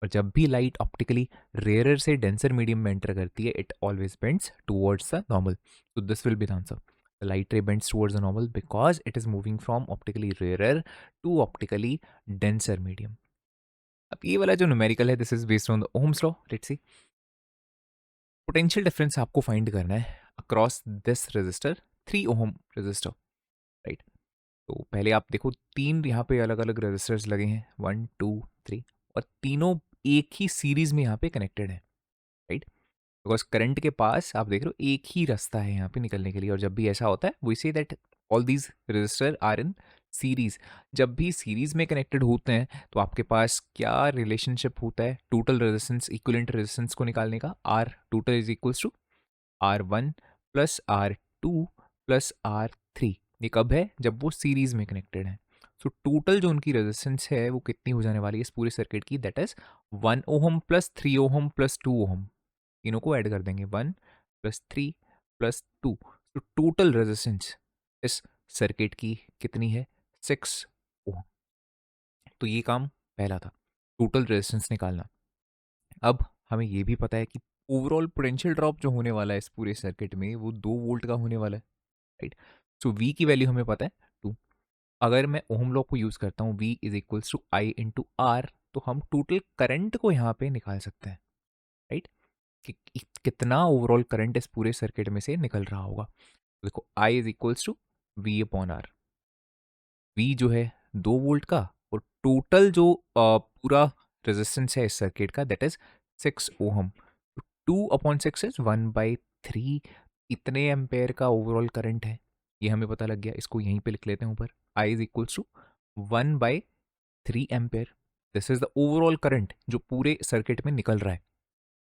और जब भी लाइट ऑप्टिकली रेयर से डेंसर मीडियम में एंटर करती है, it always bends towards the normal. तो this will be the answer. The light ray bends towards the normal because it is moving from optically rarer to optically denser medium. अब ये वाला जो न्यूमेरिकल है this is based on the ohms law. Let's see potential difference आपको फाइंड करना है across this resistor 3 ohm resistor, right? तो पहले आप देखो तीन यहाँ पे अलग अलग रेजिस्टर्स लगे हैं 1 2 3, और तीनों एक ही सीरीज में यहाँ पे कनेक्टेड है, राइट? बिकॉज करंट के पास आप देख रहे हो एक ही रास्ता है यहाँ पे निकलने के लिए। और जब भी ऐसा होता है we say that all these resistor are in series. जब भी सीरीज में कनेक्टेड होते हैं तो आपके पास क्या रिलेशनशिप होता है टोटल रेजिस्टेंस इक्विवेलेंट रेजिस्टेंस को निकालने का? R total is equals to R1 plus R2 plus R3। ये कब है? जब वो सीरीज में कनेक्टेड है। सो टोटल जो उनकी रेजिस्टेंस है वो कितनी हो जाने वाली है इस पूरे सर्किट की? That is 1 ohm plus 3 ohm plus 2 ohm. तीनों को ऐड कर देंगे 1 प्लस 3 प्लस 2। तो टोटल रेजिस्टेंस इस सर्किट की कितनी है? 6 ओम। तो ये काम पहला था, टोटल रेजिस्टेंस निकालना। अब हमें ये भी पता है कि ओवरऑल पोटेंशियल ड्रॉप जो होने वाला है इस पूरे सर्किट में वो 2 वोल्ट का होने वाला है, राइट? सो वी की वैल्यू हमें पता है 2। अगर मैं ओम लॉ को यूज करता हूँ v is equals to I into R, तो हम टोटल करंट को यहाँ पे निकाल सकते हैं, राइट? कि कितना ओवरऑल करंट इस पूरे सर्किट में से निकल रहा होगा। तो देखो I is equals to V upon R. V जो है 2 वोल्ट का, और टोटल जो पूरा रेजिस्टेंस है इस सर्किट का दैट इज 6 ओहम। 2/6 इज 1/3। इतने एम्पेयर का ओवरऑल करंट है, ये हमें पता लग गया। इसको यहीं पे लिख लेते हैं ऊपर, I is equals to 1/3 ampere. This is the overall current जो पूरे सर्किट में निकल रहा है।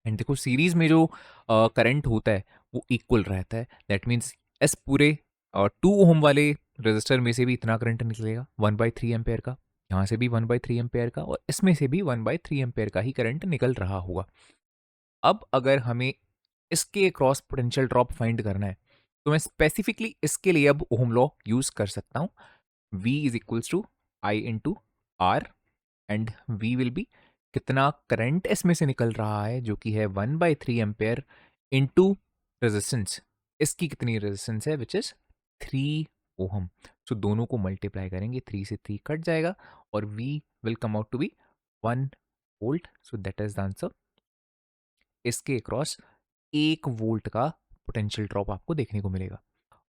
एंड देखो सीरीज में जो करंट होता है वो इक्वल रहता है। दैट मीन्स इस पूरे 2 ओम वाले रजिस्टर में से भी इतना करंट निकलेगा 1/3 एम्पेयर का, यहाँ से भी 1/3 एम्पेयर का, और इसमें से भी 1/3 एम्पेयर का ही करंट निकल रहा होगा। अब अगर हमें इसके क्रॉस पोटेंशियल ड्रॉप फाइंड करना है तो मैं स्पेसिफिकली इसके लिए अब ओम लॉ यूज कर सकता हूँ। V is equals to I into R, and V will be कितना करंट इसमें से निकल रहा है जो कि है 1/3 एम्पेयर इंटू रेजिस्टेंस। इसकी कितनी रेजिस्टेंस है विच इज 3 ओहम। सो दोनों को मल्टीप्लाई करेंगे, 3 से 3 कट जाएगा और V will come out to be 1 volt. So that is the answer. इसके अक्रॉस 1 वोल्ट का पोटेंशियल ड्रॉप आपको देखने को मिलेगा।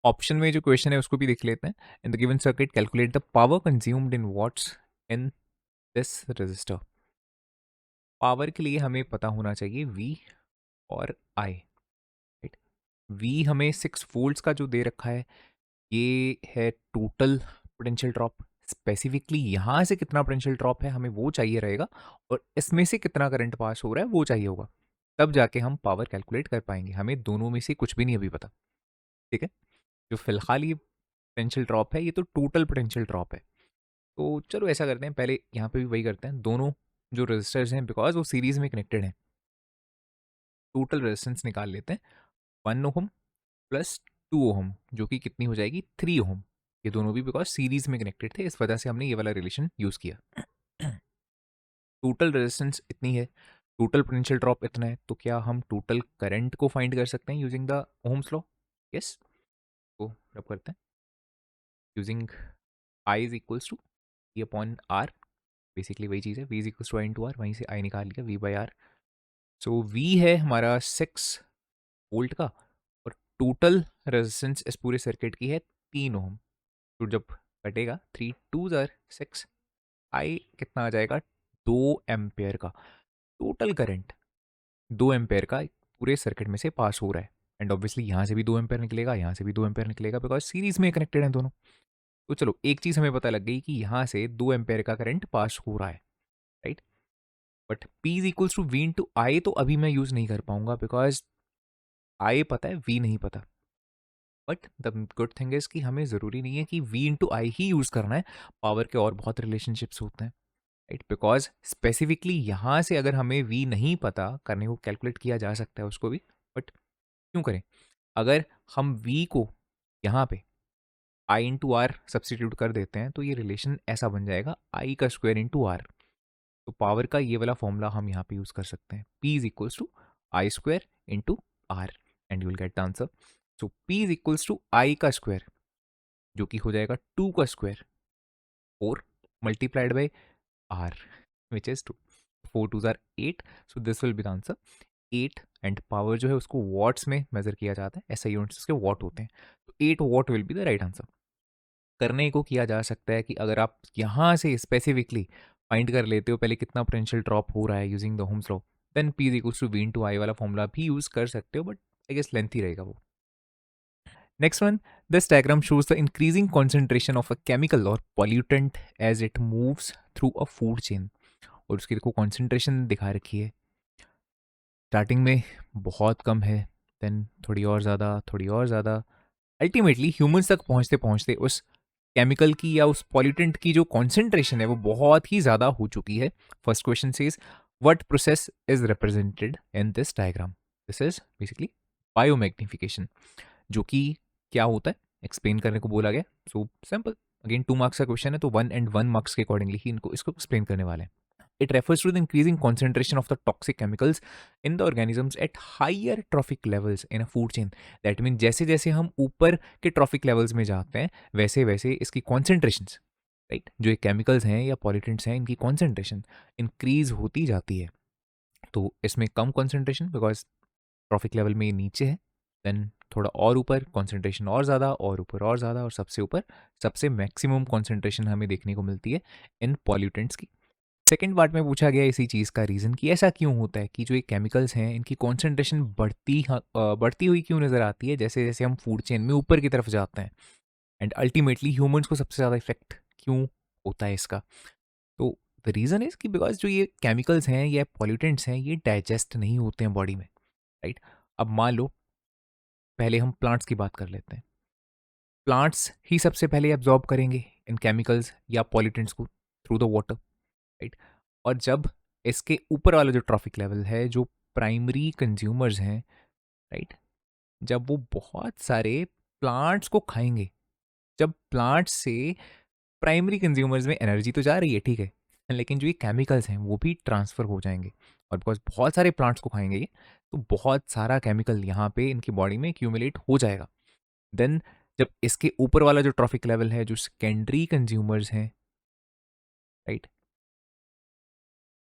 ऑप्शन में जो क्वेश्चन है उसको भी देख लेते हैं। In the given circuit calculate the power consumed in what's in this register. Power के लिए हमें पता होना चाहिए V और I, राइट। V हमें 6 वोल्ट्स का जो दे रखा है, ये है टोटल पोटेंशियल ड्रॉप। स्पेसिफिकली यहाँ से कितना पोटेंशियल ड्रॉप है हमें वो चाहिए रहेगा, और इसमें से कितना करंट पास हो रहा है वो चाहिए होगा, तब जाके हम पावर कैलकुलेट कर पाएंगे। हमें दोनों में से कुछ भी नहीं अभी पता, ठीक है। जो फिलहाल ये पोटेंशियल ड्रॉप है ये तो टोटल पोटेंशियल ड्रॉप है। तो चलो ऐसा करते हैं, पहले यहाँ पे भी वही करते हैं। दोनों जो रजिस्टर्स हैं, बिकॉज वो सीरीज में कनेक्टेड हैं, टोटल रेजिस्टेंस निकाल लेते हैं। 1 ओहम प्लस 2 ओहम, जो कि कितनी हो जाएगी 3 ओहम। ये दोनों भी बिकॉज सीरीज में कनेक्टेड थे, इस वजह से हमने ये वाला रिलेशन यूज किया। टोटल रेजिस्टेंस इतनी है, टोटल पोटेंशियल ड्रॉप इतना है, तो क्या हम टोटल करंट को फाइंड कर सकते हैं using the ohms law? Yes, तो रब करते हैं using I is equals to V upon R। Basically वही चीज़ है, V is equals to I into R, वहीं से I निकाल लिया, V by R. So V है हमारा 6 वोल्ट का, और टोटल रेजिस्टेंस इस पूरे सर्किट की है 3 ओम। तो जब कटेगा 3 2 ज़र 6, आई कितना आ जाएगा 2 एम्पेयर का टोटल करंट, 2 एम्पेयर का पूरे सर्किट में से पास हो रहा है। एंड ऑब्वियसली यहाँ से भी 2 एम्पेयर निकलेगा, यहाँ से भी 2 एम्पेयर निकलेगा, बिकॉज सीरीज में कनेक्टेड हैं दोनों। तो चलो एक चीज़ हमें पता लग गई कि यहाँ से 2 एम्पेयर का करंट पास हो रहा है, right. But P is equals to V into I तो अभी मैं यूज़ नहीं कर पाऊंगा, बिकॉज I पता है, V नहीं पता। But the good thing is कि हमें ज़रूरी नहीं है कि V इंटू आई ही यूज़ करना है, पावर के और बहुत रिलेशनशिप्स होते हैं, राइट। बिकॉज स्पेसिफिकली यहाँ से अगर हमें V नहीं पता करने को, कैलकुलेट किया जा सकता है उसको भी, बट क्यों करें? अगर हम V को यहाँ पे I इंटू आर सब्सटीट्यूट कर देते हैं तो ये रिलेशन ऐसा बन जाएगा I का स्क्वायर इंटू आर। तो पावर का ये वाला फॉर्मूला हम यहाँ पे यूज़ कर सकते हैं, P is equals to I square into R, and you will get the answer. So P is equals to I का स्क्वायर, जो कि हो जाएगा 2 का square 4 multiplied by R, which is 2। 4 2 are 8, so this will be the answer 8। And power जो है उसको वॉट्स में मेजर किया जाता है, ऐसा यूनिट्स उसके वॉट होते हैं, तो 8 what will be the right answer. करने को किया जा सकता है कि अगर आप यहाँ से स्पेसिफिकली फाइंड कर लेते हो पहले कितना पोटेंशियल ड्रॉप हो रहा है using the ohms law, then P is equals to V into I वाला फॉर्मूला भी यूज कर सकते हो, बट आई गेस लेंथी रहेगा वो। Next one, this diagram shows the increasing concentration of a chemical or pollutant as it moves through a food chain. और उसकी देखो कॉन्सेंट्रेशन दिखा रखी है, स्टार्टिंग में बहुत कम है, देन थोड़ी और ज़्यादा, थोड़ी और ज़्यादा, अल्टीमेटली ह्यूमंस तक पहुँचते पहुँचते उस केमिकल की या उस पॉल्यूटेंट की जो कॉन्सेंट्रेशन है वो बहुत ही ज़्यादा हो चुकी है। First question says what process is represented in this diagram? This is basically biomagnification, जो कि क्या होता है एक्सप्लेन करने को बोला गया। सो सिंपल, अगेन 2 मार्क्स का क्वेश्चन है तो 1 and 1 मार्क्स के अकॉर्डिंगली ही इसको एक्सप्लेन करने वाले हैं। It refers to the increasing concentration of the toxic chemicals in the organisms at higher trophic levels in a food chain. That means जैसे जैसे हम ऊपर के ट्रॉफिक लेवल्स में जाते हैं वैसे वैसे इसकी कॉन्सेंट्रेशंस, राइट, जो ये केमिकल्स हैं या पॉल्यूटेंट्स हैं इनकी कॉन्सेंट्रेशन इंक्रीज होती जाती है। तो इसमें कम कॉन्सेंट्रेशन बिकॉज ट्रॉफिक लेवल में ये नीचे है, देन थोड़ा और ऊपर कॉन्सेंट्रेशन और ज़्यादा, और ऊपर और ज़्यादा, और सबसे ऊपर सबसे मैक्सिमम कॉन्सेंट्रेशन हमें देखने को मिलती है इन पॉल्यूटेंट्स की। सेकेंड पार्ट में पूछा गया इसी चीज़ का रीज़न कि ऐसा क्यों होता है कि जो ये केमिकल्स हैं इनकी कॉन्सेंट्रेशन बढ़ती हुई क्यों नज़र आती है जैसे जैसे हम फूड चेन में ऊपर की तरफ जाते हैं, एंड अल्टीमेटली ह्यूमंस को सबसे ज़्यादा इफेक्ट क्यों होता है इसका? तो द रीज़न इज़ कि बिकॉज जो ये केमिकल्स हैं या पॉल्यूटेंट्स हैं ये डाइजेस्ट नहीं होते हैं बॉडी में, राइट। अब मान लो पहले हम प्लांट्स की बात कर लेते हैं, प्लांट्स ही सबसे पहले एब्जॉर्ब करेंगे इन केमिकल्स या पॉल्यूटेंट्स को थ्रू द वाटर, राइट। और जब इसके ऊपर वाला जो ट्रॉफिक लेवल है, जो प्राइमरी कंज्यूमर्स हैं, राइट, जब वो बहुत सारे प्लांट्स को खाएंगे, जब प्लांट्स से प्राइमरी कंज्यूमर्स में एनर्जी तो जा रही है, ठीक है, लेकिन जो ये केमिकल्स हैं वो भी ट्रांसफ़र हो जाएंगे, और बिकॉज बहुत सारे प्लांट्स को खाएंगे ये, तो बहुत सारा केमिकल यहाँ पे इनकी बॉडी में एक्यूमुलेट हो जाएगा। देन जब इसके ऊपर वाला जो ट्रॉफिक लेवल है, जो सेकेंडरी कंज्यूमर्स हैं, राइट,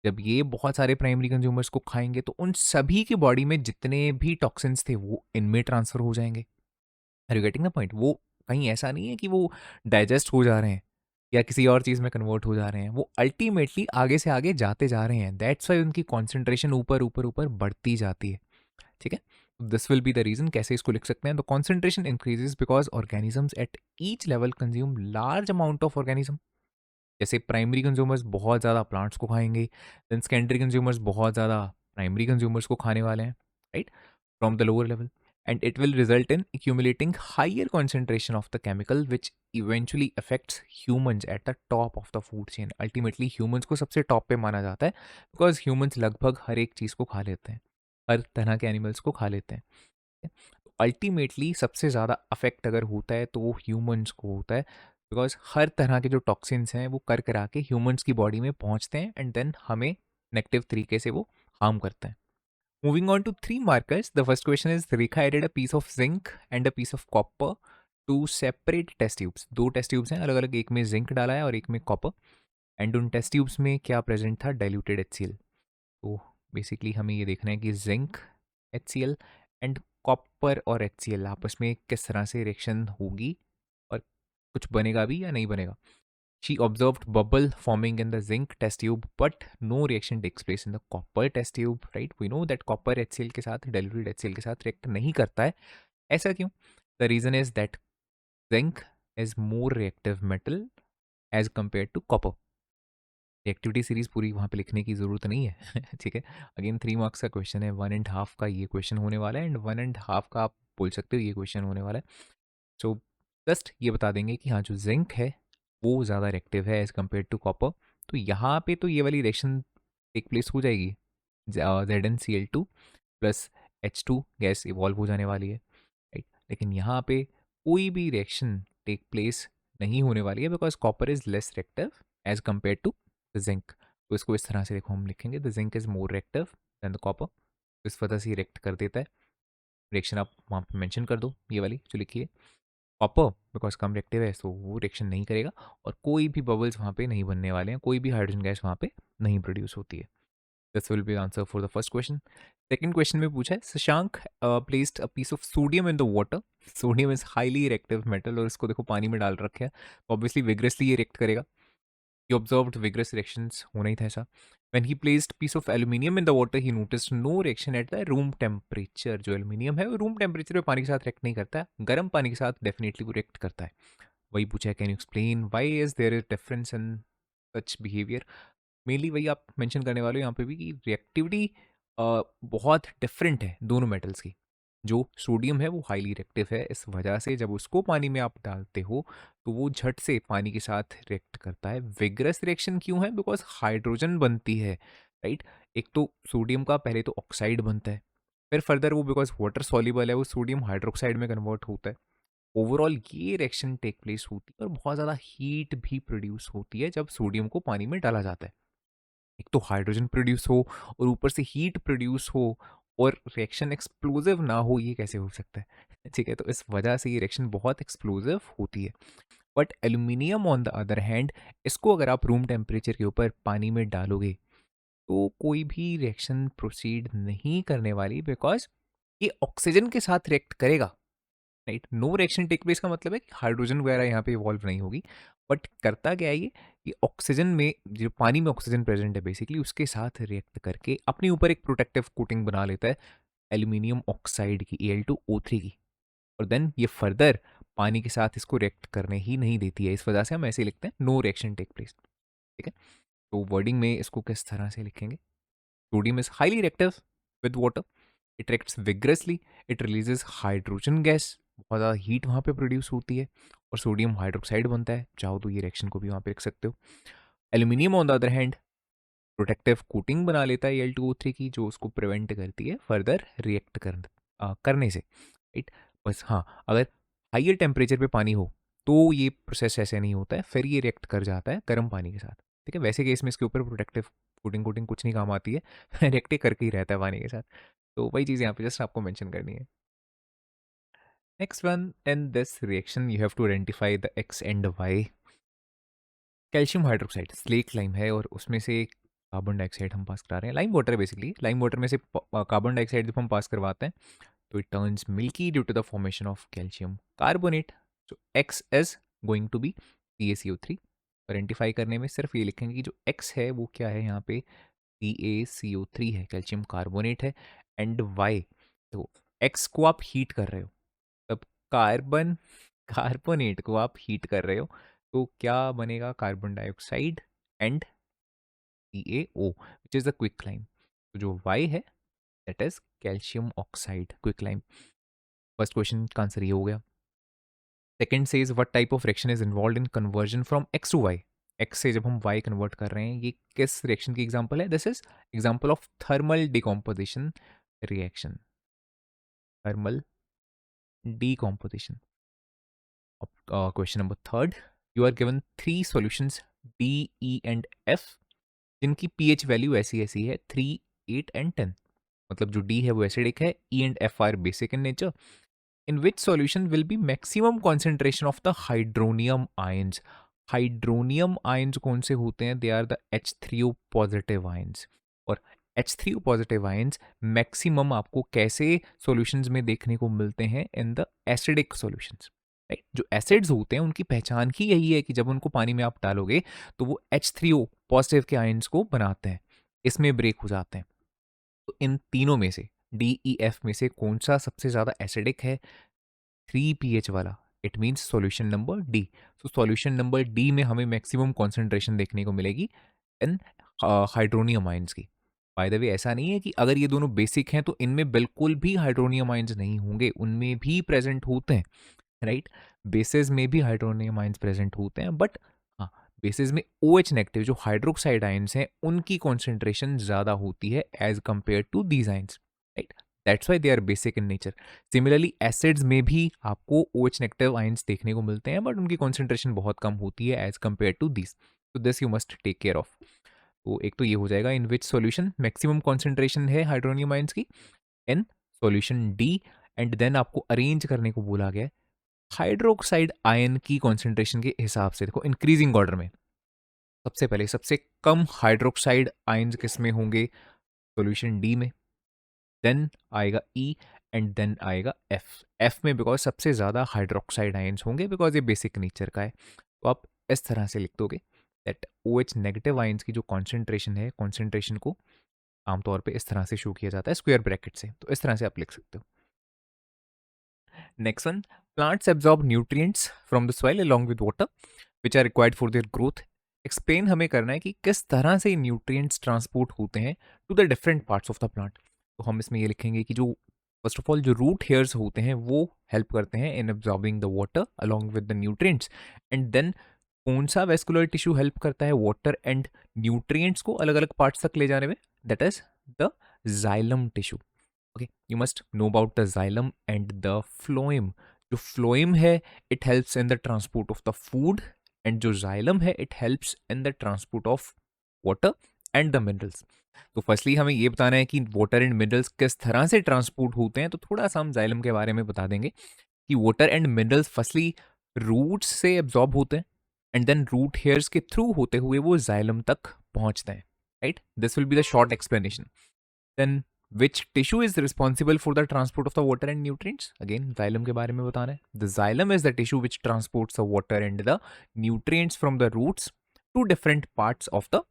जब ये बहुत सारे प्राइमरी कंज्यूमर्स को खाएंगे तो उन सभी की बॉडी में जितने भी टॉक्सिन्स थे वो इनमें ट्रांसफर हो जाएंगे। Are you getting the point? वो कहीं ऐसा नहीं है कि वो डाइजेस्ट हो जा रहे हैं या किसी और चीज़ में कन्वर्ट हो जा रहे हैं, वो अल्टीमेटली आगे से आगे जाते जा रहे हैं। दैट्स वाई उनकी कॉन्सेंट्रेशन ऊपर ऊपर ऊपर बढ़ती जाती है। ठीक है, this will be the reason. कैसे इसको लिख सकते हैं? The concentration increases because organisms at each level consume large amount of organism. जैसे प्राइमरी कंज्यूमर्स बहुत ज़्यादा प्लांट्स को खाएंगे, देन सेकेंडरी कंज्यूमर्स बहुत ज़्यादा प्राइमरी कंज्यूमर्स को खाने वाले हैं, right, from the lower level, and it will result in accumulating higher concentration of the chemical which eventually affects humans at the top of the food chain. Ultimately humans को सबसे टॉप पे माना जाता है because humans लगभग हर एक चीज़ को खा लेते हैं, हर तरह के एनिमल्स को खा लेते हैं। अल्टीमेटली सबसे ज़्यादा अफेक्ट अगर होता है तो वो ह्यूमंस को होता है, बिकॉज हर तरह के जो टॉक्सिन्स हैं वो कर करा के ह्यूमंस की बॉडी में पहुंचते हैं एंड देन हमें नेगेटिव तरीके से वो हार्म करते हैं। Moving on to three markers, the first question is Rekha added a piece of zinc and a piece of copper to separate test tubes. दो टेस्ट ट्यूब्स हैं अलग अलग, एक में जिंक डाला है और एक में कॉपर, एंड उन टेस्ट ट्यूब्स में क्या प्रेजेंट था? Diluted HCl। तो बेसिकली हमें ये देखना है कि जिंक HCl एंड कॉपर और HCl आपस में किस तरह से रिएक्शन होगी और कुछ बनेगा भी या नहीं बनेगा। She observed bubble forming in the zinc test tube, but no reaction takes place in the copper test tube. Right? We know that copper HCl के साथ diluted HCl के साथ react नहीं करता है। ऐसा क्यों? The reason is that zinc is more reactive metal as compared to copper. Reactivity series पूरी वहाँ पे लिखने की ज़रूरत नहीं है। ठीक है, अगेन 3 मार्क्स का क्वेश्चन है, 1.5 का ये क्वेश्चन होने वाला है एंड 1.5 का आप बोल सकते हो ये क्वेश्चन होने वाला है। सो जस्ट ये बता देंगे कि हाँ, जो जिंक है वो ज़्यादा रिएक्टिव है एज़ कम्पेयर टू कॉपर। तो यहाँ पे तो ये वाली रिएक्शन टेक प्लेस हो जाएगी, ZnCl2 plus H2 gas evolve हो जाने वाली है, राइट। लेकिन यहाँ पे कोई भी रिएक्शन टेक प्लेस नहीं होने वाली है because copper is less reactive as compare to the zinc. तो इसको इस तरह से देखो, हम लिखेंगे the zinc is more reactive than the copper. इस वजह से रिएक्ट कर देता है। रिएक्शन आप वहाँ पे मेंशन कर दो, ये वाली जो लिखी है। कॉपर बिकॉज कम रिएक्टिव है सो वो रिएक्शन नहीं करेगा और कोई भी बबल्स वहाँ पे नहीं बनने वाले हैं, कोई भी हाइड्रोजन गैस वहाँ पे नहीं प्रोड्यूस होती है। This will be answer for the first question. Second question में पूछा है Shashank placed a piece of sodium in the water. Sodium is highly reactive metal और इसको देखो पानी में डाल रखे हैं, ऑब्वियसली विग्रसली ये रिएक्ट करेगा। He observed vigorous reactions, होना ही था ऐसा। When he placed piece of aluminium in the water, he noticed no reaction at the room temperature। जो aluminium है वो रूम टेम्परेचर पे पानी के साथ रिएक्ट नहीं करता है, गर्म पानी के साथ डेफिनेटली वो रिएक्ट करता है। वही पूछा है, can you explain why is there is difference in such behaviour. Mainly वही आप मेंशन करने वाले हो यहाँ पे भी कि रिएक्टिविटी बहुत डिफरेंट है दोनों मेटल्स की। जो सोडियम है वो हाईली रिएक्टिव है, इस वजह से जब उसको पानी में आप डालते हो तो वो झट से पानी के साथ रिएक्ट करता है। विग्रस रिएक्शन क्यों है? बिकॉज हाइड्रोजन बनती है, राइट। एक तो सोडियम का पहले तो ऑक्साइड बनता है, फिर फर्दर वो बिकॉज वाटर सॉल्युबल है वो सोडियम हाइड्रोक्साइड में कन्वर्ट होता है। ओवरऑल ये रिएक्शन टेक प्लेस होती है और बहुत ज़्यादा हीट भी प्रोड्यूस होती है जब सोडियम को पानी में डाला जाता है। एक तो हाइड्रोजन प्रोड्यूस हो और ऊपर से हीट प्रोड्यूस हो और रिएक्शन एक्सप्लोजिव ना हो, ये कैसे हो सकता है? ठीक है, तो इस वजह से ये रिएक्शन बहुत एक्सप्लोजिव होती है। But aluminium on the other hand, इसको अगर आप रूम टेम्परेचर के ऊपर पानी में डालोगे तो कोई भी रिएक्शन प्रोसीड नहीं करने वाली, बिकॉज ये ऑक्सीजन के साथ रिएक्ट करेगा, right. No reaction take place का मतलब है कि हाइड्रोजन वगैरह यहाँ पे इवॉल्व नहीं होगी। बट करता क्या है ये कि ऑक्सीजन में, जो पानी में ऑक्सीजन प्रेजेंट है बेसिकली, उसके साथ रिएक्ट करके अपने ऊपर एक प्रोटेक्टिव कोटिंग बना लेता है एल्यूमिनियम ऑक्साइड की, Al2O3 की। और देन ये फर्दर पानी के साथ इसको रिएक्ट करने ही नहीं देती है। इस वजह से हम ऐसे लिखते हैं नो रिएक्शन टेक प्लेस। ठीक है, तो वर्डिंग में इसको किस तरह से लिखेंगे? Sodium is highly reactive with water, it reacts vigorously, it releases hydrogen gas, बहुत ज़्यादा हीट वहाँ पे प्रोड्यूस होती है और सोडियम हाइड्रोक्साइड बनता है। चाहो तो ये रिएक्शन को भी वहाँ पे लिख सकते हो। Aluminium on the other hand protective coating बना लेता है Al2O3 की, जो उसको प्रिवेंट करती है फर्दर रिएक्ट करने से, राइट। बस हाँ, अगर हाइयर टेम्परेचर पे पानी हो तो ये प्रोसेस ऐसे नहीं होता है, फिर ये रिएक्ट कर जाता है गर्म पानी के साथ। ठीक है, वैसे केस में इसके ऊपर प्रोटेक्टिव कोटिंग कोटिंग कुछ नहीं काम आती है, रिएक्ट करके ही रहता है पानी के साथ। तो वही चीज़ यहाँ पे जस्ट आपको मेंशन करनी है। Next one, in this reaction you have to identify the X and Y. Calcium hydroxide slate lime है और उसमें से कार्बन डाइऑक्साइड हम पास करा रहे हैं। लाइम वाटर है बेसिकली। लाइम वाटर में से कार्बन डाइऑक्साइड जब हम पास करवाते हैं तो it turns milky due to the formation of calcium carbonate. So X is going to be CaCO3। Identify करने में सिर्फ ये लिखेंगे कि जो एक्स है वो क्या है, यहाँ पे CaCO3 है, कैल्शियम कार्बोनेट है। एंड वाई, तो एक्स को आप हीट कर रहे हो, तब कार्बन कार्बोनेट को आप हीट कर रहे हो, तो क्या बनेगा, carbon dioxide and CaO which is the quick lime. तो जो Y है that is calcium oxide quick lime. First question का आंसर ये हो गया। Second says what type of reaction is involve in conversion from X to Y। X से जब हम Y कन्वर्ट कर रहे हैं, ये किस रिएक्शन की एग्जांपल है? This is example of thermal decomposition reaction, thermal decomposition. Question number third, you are given three solutions D, E and F जिनकी pH वैल्यू ऐसी ऐसी है 3, 8 एंड 10। मतलब जो D है वो एसिडिक है, E and F are basic in nature. In which solution will be maximum concentration of the hydronium ions? Hydronium ions कौन से होते हैं? They are the H3O positive ions. और H3O पॉजिटिव आयंस मैक्सिमम आपको कैसे सॉल्यूशंस में देखने को मिलते हैं? In the acidic solutions, right. जो एसिड्स होते हैं उनकी पहचान ही यही है कि जब उनको पानी में आप डालोगे तो वो H3O पॉजिटिव के आयंस को बनाते हैं, इसमें ब्रेक हो जाते हैं। तो इन तीनों में से DEF में से कौन सा सबसे ज़्यादा एसिडिक है? 3 pH वाला। It means solution number D. So solution number D में हमें मैक्सिमम कॉन्सेंट्रेशन देखने को मिलेगी इन हाइड्रोनियम आयंस की। बाय द वे, ऐसा नहीं है कि अगर ये दोनों बेसिक हैं तो इनमें बिल्कुल भी हाइड्रोनियम आयंस नहीं होंगे, उनमें भी प्रेजेंट होते हैं, राइट। बेसिस में भी हाइड्रोनियम आयंस प्रेजेंट होते हैं, बट हाँ, बेसिस में OH नेगेटिव जो हाइड्रोक्साइड आयंस हैं उनकी कॉन्सेंट्रेशन ज़्यादा होती है as compare to these ions, right. That's why they are basic in nature. Similarly acids में भी आपको OH नेगेटिव आयंस देखने को मिलते हैं, बट उनकी कॉन्सेंट्रेशन बहुत कम होती है एज कंपेयर टू दिस। तो this you must take care of. तो एक तो ये हो जाएगा in which solution maximum concentration है हाइड्रोनियम आयंस की, in solution D. And then आपको अरेंज करने को बोला गया हाइड्रोक्साइड आयन की कॉन्सेंट्रेशन के हिसाब से। देखो इंक्रीजिंग ऑर्डर में, सबसे पहले सबसे कम हाइड्रोक्साइड आयंस किस में होंगे? सॉल्यूशन डी में, देन आएगा ई, एंड देन आएगा एफ में, बिकॉज सबसे ज़्यादा हाइड्रोक्साइड आयंस होंगे, बिकॉज ये बेसिक नेचर का है। तो आप इस तरह से लिख दोगे दैट OH नेगेटिव आयंस की जो कॉन्सेंट्रेशन है, कॉन्सेंट्रेशन को आमतौर पे इस तरह से शो किया जाता है स्क्वायर ब्रैकेट से, तो इस तरह से आप लिख सकते हो। Next one, plants absorb nutrients from the soil along with water which are required for their growth. Explain हमें करना है कि किस तरह से न्यूट्रिएंट्स ट्रांसपोर्ट होते हैं to the different parts of the plant. तो हम इसमें ये लिखेंगे कि जो फर्स्ट ऑफ ऑल जो रूट हेयर्स होते हैं वो हेल्प करते हैं in absorbing the water along with the nutrients. And then कौन सा वेस्कुलर टिश्यू हेल्प करता है वाटर एंड न्यूट्रिएंट्स को अलग अलग पार्ट्स तक ले जाने में? That is the xylem tissue. Okay, you must know about the xylem and the phloem. जो फ्लोएम है it helps in the transport of the food, and जो जाइलम है it helps in the transport of water and the minerals. तो फर्स्टली हमें ये बताना है कि वाटर एंड मिनरल्स किस तरह से ट्रांसपोर्ट होते हैं, तो थोड़ा सा हम जाइलम के बारे में बता देंगे कि water and minerals firstly roots से एब्जॉर्ब होते हैं, एंड देन रूट हेयर्स के थ्रू होते हुए वो जाइलम तक पहुंचते हैं, right. This will be the short explanation. Then which tissue is responsible for the transport of the water and nutrients? Again, xylem के बारे में बताना है। The xylem is the tissue which transports the water and the nutrients from the roots to different parts of the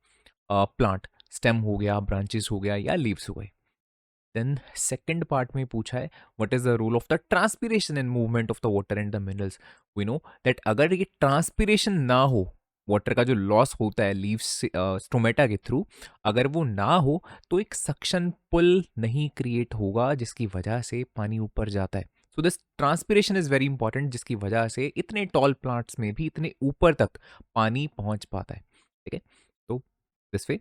plant. Stem हो गया, branches हो गया, या leaves हो गए। Then second part में पूछा है what is the role of the transpiration and movement of the water and the minerals? We know that अगर ये transpiration ना हो, वाटर का जो लॉस होता है लीव्स स्टोमेटा के थ्रू, अगर वो ना हो तो एक सक्शन पुल नहीं क्रिएट होगा जिसकी वजह से पानी ऊपर जाता है। So this transpiration is very important, जिसकी वजह से इतने टॉल प्लांट्स में भी इतने ऊपर तक पानी पहुंच पाता है, ठीक है। तो this way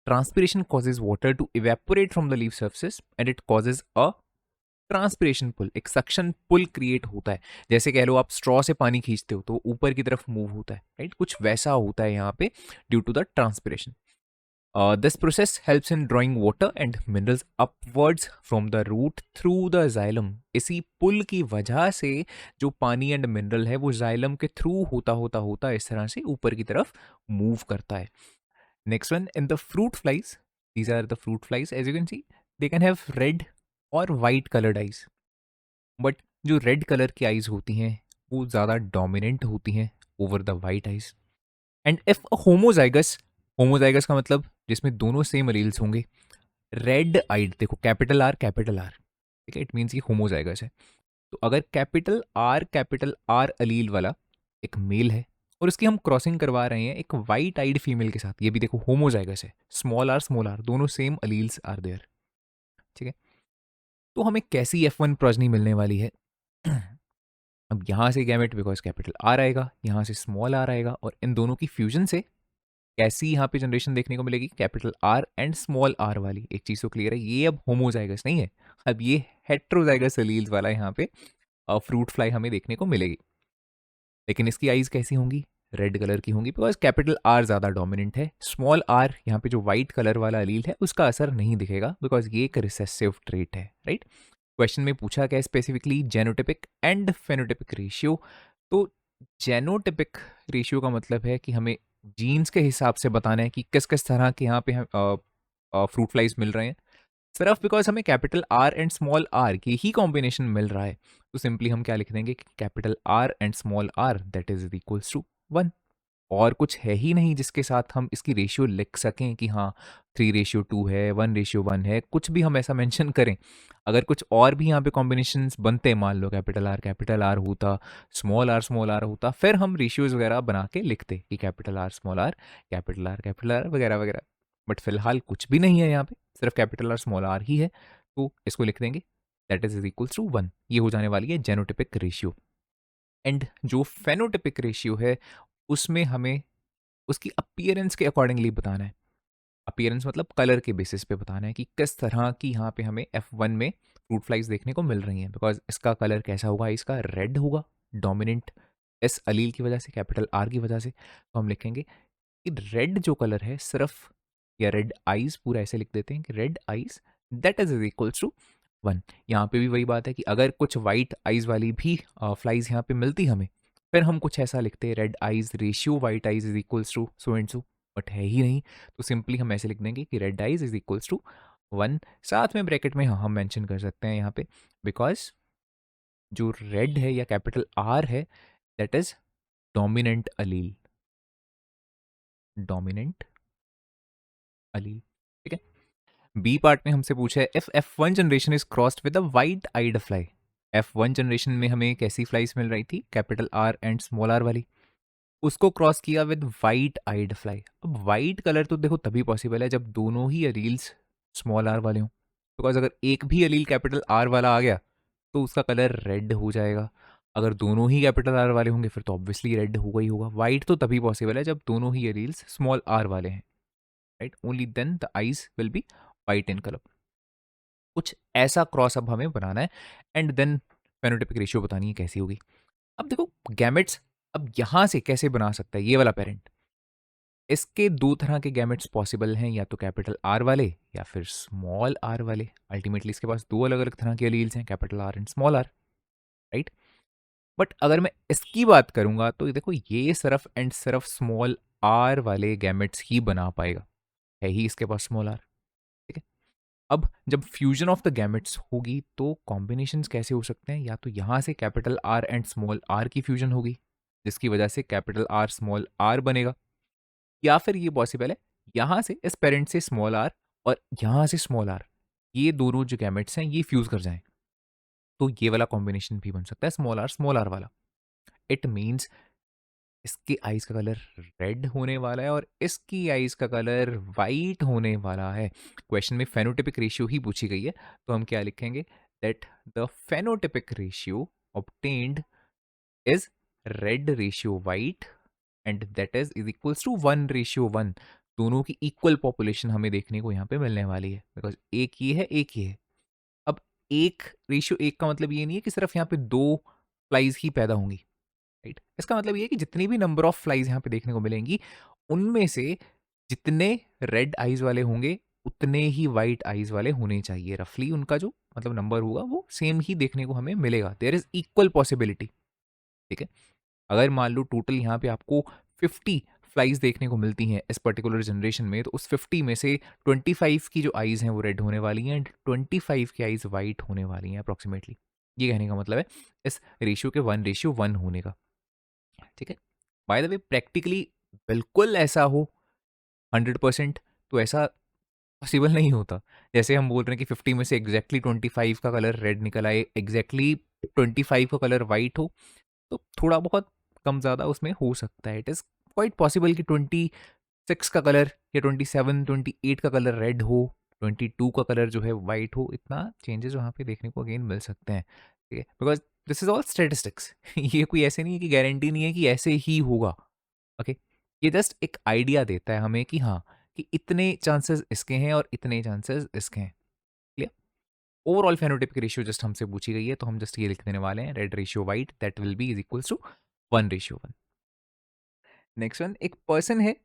transpiration causes water to evaporate from the leaf surfaces and it causes a transpiration pull. एक सक्शन पुल क्रिएट होता है, जैसे कह लो आप स्ट्रॉ से पानी खींचते हो तो ऊपर की तरफ मूव होता है, राइट। कुछ वैसा होता है यहाँ पे due to the transpiration. This process helps in drawing water and minerals upwards from the root through the xylem. इसी पुल की वजह से जो पानी एंड मिनरल है वो जाइलम के थ्रू होता होता होता इस तरह से ऊपर की तरफ मूव करता है. Next one, in the fruit flies, these are the fruit flies. As you can see, they can have red or white colored eyes. But जो रेड कलर की आईज होती हैं वो ज़्यादा डोमिनेंट होती हैं over the white eyes. And if homozygous, homozygous का मतलब जिसमें दोनों सेम एलील्स होंगे, रेड आइड, देखो कैपिटल आर, ठीक है, इट मीन्स कि होमोजाइगस है. तो अगर कैपिटल आर अलील वाला एक मेल है और उसकी हम क्रॉसिंग करवा रहे हैं एक वाइट आइड फीमेल के साथ, ये भी देखो होमोजाइगस है, स्मॉल आर दोनों सेम अलील्स आर देयर. ठीक है, तो हमें कैसी F1 प्रोजनी मिलने वाली है. अब यहाँ से गैमेट, बिकॉज कैपिटल आर आएगा, यहाँ से स्मॉल आर आएगा, और इन दोनों की फ्यूजन से कैसी यहाँ पे जनरेशन देखने को मिलेगी, capital R and small R वाली. एक चीज़ तो क्लियर है, ये अब होमोजाइगस नहीं है, अब ये हेट्रोजाइगस एलील्स वाला यहाँ पे फ्रूट फ्लाई हमें देखने को मिलेगी. लेकिन इसकी आईज कैसी होंगी, रेड कलर की होंगी, बिकॉज कैपिटल आर ज़्यादा डोमिनेंट है. स्मॉल आर यहाँ पे जो वाइट कलर वाला अलील है उसका असर नहीं दिखेगा, बिकॉज ये एक रिसेसिव ट्रेट है. राइट, क्वेश्चन में पूछा क्या स्पेसिफिकली, जेनोटिपिक एंड फेनोटिपिक रेशियो. तो जेनोटिपिक रेशियो का मतलब है कि हमें जीन्स के हिसाब से बताना है कि किस किस तरह के यहाँ पे फ्रूट फ्लाइज मिल रहे हैं. सिर्फ बिकॉज हमें capital R and small R की ही कॉम्बिनेशन मिल रहा है, तो सिंपली हम क्या लिख देंगे कि capital R and small R that is equals to 1. और कुछ है ही नहीं जिसके साथ हम इसकी रेशियो लिख सकें कि हाँ 3:2 है, 1:1 है, कुछ भी हम ऐसा मेंशन करें. अगर कुछ और भी यहाँ पे कॉम्बिनेशंस बनते, मान लो कैपिटल आर होता, स्मॉल आर होता, फिर हम रेशियोज वगैरह बना के लिखते कि कैपिटल आर वगैरह वगैरह. बट फिलहाल कुछ भी नहीं है यहाँ पे, सिर्फ कैपिटल आर स्मॉल आर ही है, तो इसको लिख देंगे दैट इज इक्वल्स टू 1. ये हो जाने वाली है जेनोटिपिक रेशियो. एंड जो फेनोटिपिक रेशियो है उसमें हमें उसकी अपीयरेंस के अकॉर्डिंगली बताना है. अपीयरेंस मतलब कलर के बेसिस पे बताना है कि किस तरह की यहाँ पे हमें F1 में फ्रूट फ्लाइज देखने को मिल रही हैं. बिकॉज इसका कलर कैसा होगा, इसका रेड होगा, डोमिनेंट एस अलील की वजह से, कैपिटल आर की वजह से. तो हम लिखेंगे कि रेड जो कलर है सिर्फ, या रेड आइज, पूरा ऐसे लिख देते हैं कि red eyes that is equals to 1. यहाँ पे भी वही बात है कि अगर कुछ वाइट आइज वाली भी फ्लाइज यहाँ पे मिलती हमें, फिर हम कुछ ऐसा लिखते हैं red eyes ratio white eyes is equals to so and so. But है ही नहीं, तो सिंपली हम ऐसे लिख देंगे कि red eyes is equals to 1. साथ में ब्रैकेट में हम मेंशन कर सकते हैं यहाँ पे, बिकॉज जो रेड है या कैपिटल आर है that is dominant allele, dominant allele. ठीक है, बी पार्ट में हमसे पूछा है if F1 generation is crossed with a white eyed fly. F1 generation में हमें कैसी फ्लाइज मिल रही थी, capital R and small R वाली, उसको क्रॉस किया विद वाइट आइड फ्लाई. अब वाइट कलर तो देखो तभी पॉसिबल है जब दोनों ही अलील्स स्मॉल आर वाले हों, बिकॉज अगर एक भी अलील कैपिटल आर वाला आ गया तो उसका कलर रेड हो जाएगा. अगर दोनों ही कैपिटल आर वाले होंगे फिर तो ऑब्वियसली रेड होगा ही होगा. वाइट तो तभी पॉसिबल है जब दोनों ही अलील्स स्मॉल आर वाले हैं. Right, only then the eyes will be white in colour. कुछ ऐसा क्रॉस अब हमें बनाना है एंड देन फेनोटाइपिक रेशियो बतानी है कैसी होगी. अब देखो गैमेट्स अब यहां से कैसे बना सकता है ये वाला पेरेंट. इसके दो तरह के गैमेट्स पॉसिबल हैं, या तो कैपिटल आर वाले या फिर स्मॉल आर वाले. अल्टीमेटली इसके पास दो अलग अलग तरह के एलील्स हैं, capital R and small R. Right, but अगर मैं इसकी बात करूंगा तो देखो ये सिर्फ स्मॉल आर वाले गैमेट्स ही बना पाएगा, है ही इसके पास स्मॉल आर. ठीक है, अब जब फ्यूजन ऑफ द गैमेट्स होगी तो कॉम्बिनेशंस कैसे हो सकते हैं, या तो यहाँ से capital R and small R की फ्यूजन होगी जिसकी वजह से कैपिटल आर स्मॉल आर बनेगा, या फिर ये पॉसिबल है यहाँ से इस पेरेंट से स्मॉल आर और यहाँ से स्मॉल आर, ये दोनों जो गैमेट्स हैं ये फ्यूज कर जाएं. तो ये वाला कॉम्बिनेशन भी बन सकता है स्मॉल आर वाला. इट मीन्स इसके आईज का कलर रेड होने वाला है और इसकी आईज का कलर वाइट होने वाला है. क्वेश्चन में फेनोटिपिक रेशियो ही पूछी गई है, तो हम क्या लिखेंगे that the phenotypic ratio obtained is red ratio white and that is equals to 1:1. दोनों की इक्वल पॉपुलेशन हमें देखने को यहाँ पे मिलने वाली है, बिकॉज एक ये है एक ये है. अब एक रेशियो एक का मतलब ये नहीं है कि सिर्फ यहाँ पे दो फ्लाइज ही पैदा होंगी. राइट, इसका मतलब ये है कि जितनी भी नंबर ऑफ फ्लाइज यहाँ पे देखने को मिलेंगी उनमें से जितने रेड आईज वाले होंगे उतने ही वाइट आईज वाले होने चाहिए, रफली उनका जो मतलब नंबर होगा वो सेम ही देखने को हमें मिलेगा, देयर इज इक्वल पॉसिबिलिटी। ठीक है, अगर मान लो टोटल यहाँ पे आपको 50 फ्लाइज देखने को मिलती हैं इस पर्टिकुलर जनरेशन में, तो उस 50 में से 25 की जो आईज हैं वो रेड होने वाली हैं एंड 25 की आईज वाइट होने वाली हैं अप्रोक्सीमेटली। ये कहने का मतलब है इस रेशियो के 1:1 होने का। ठीक है, बाय द वे प्रैक्टिकली बिल्कुल ऐसा हो 100%, तो ऐसा पॉसिबल नहीं होता। जैसे हम बोल रहे हैं कि 50 में से एग्जैक्टली 25 का कलर रेड निकल आए, एग्जैक्टली 25 का कलर वाइट हो, तो थोड़ा बहुत कम ज़्यादा उसमें हो सकता है। इट इज़ क्वाइट पॉसिबल कि 26 का कलर या 27, 28 का कलर रेड हो, 22 का कलर जो है वाइट हो, इतना चेंजेस वहाँ पे देखने को अगेन मिल सकते हैं। ठीक है, because this is all statistics. ये कोई ऐसे नहीं है कि गारंटी नहीं है कि ऐसे ही होगा। ओके, ये जस्ट एक आइडिया देता है हमें कि हाँ, कि इतने चांसेस इसके हैं और इतने चांसेस इसके हैं। Clear? Overall phenotypic ratio just हमसे पूछी गई है, तो हम जस्ट ये लिख देने वाले हैं, red ratio white that will be is equals to 1:1। Next one, एक पर्सन है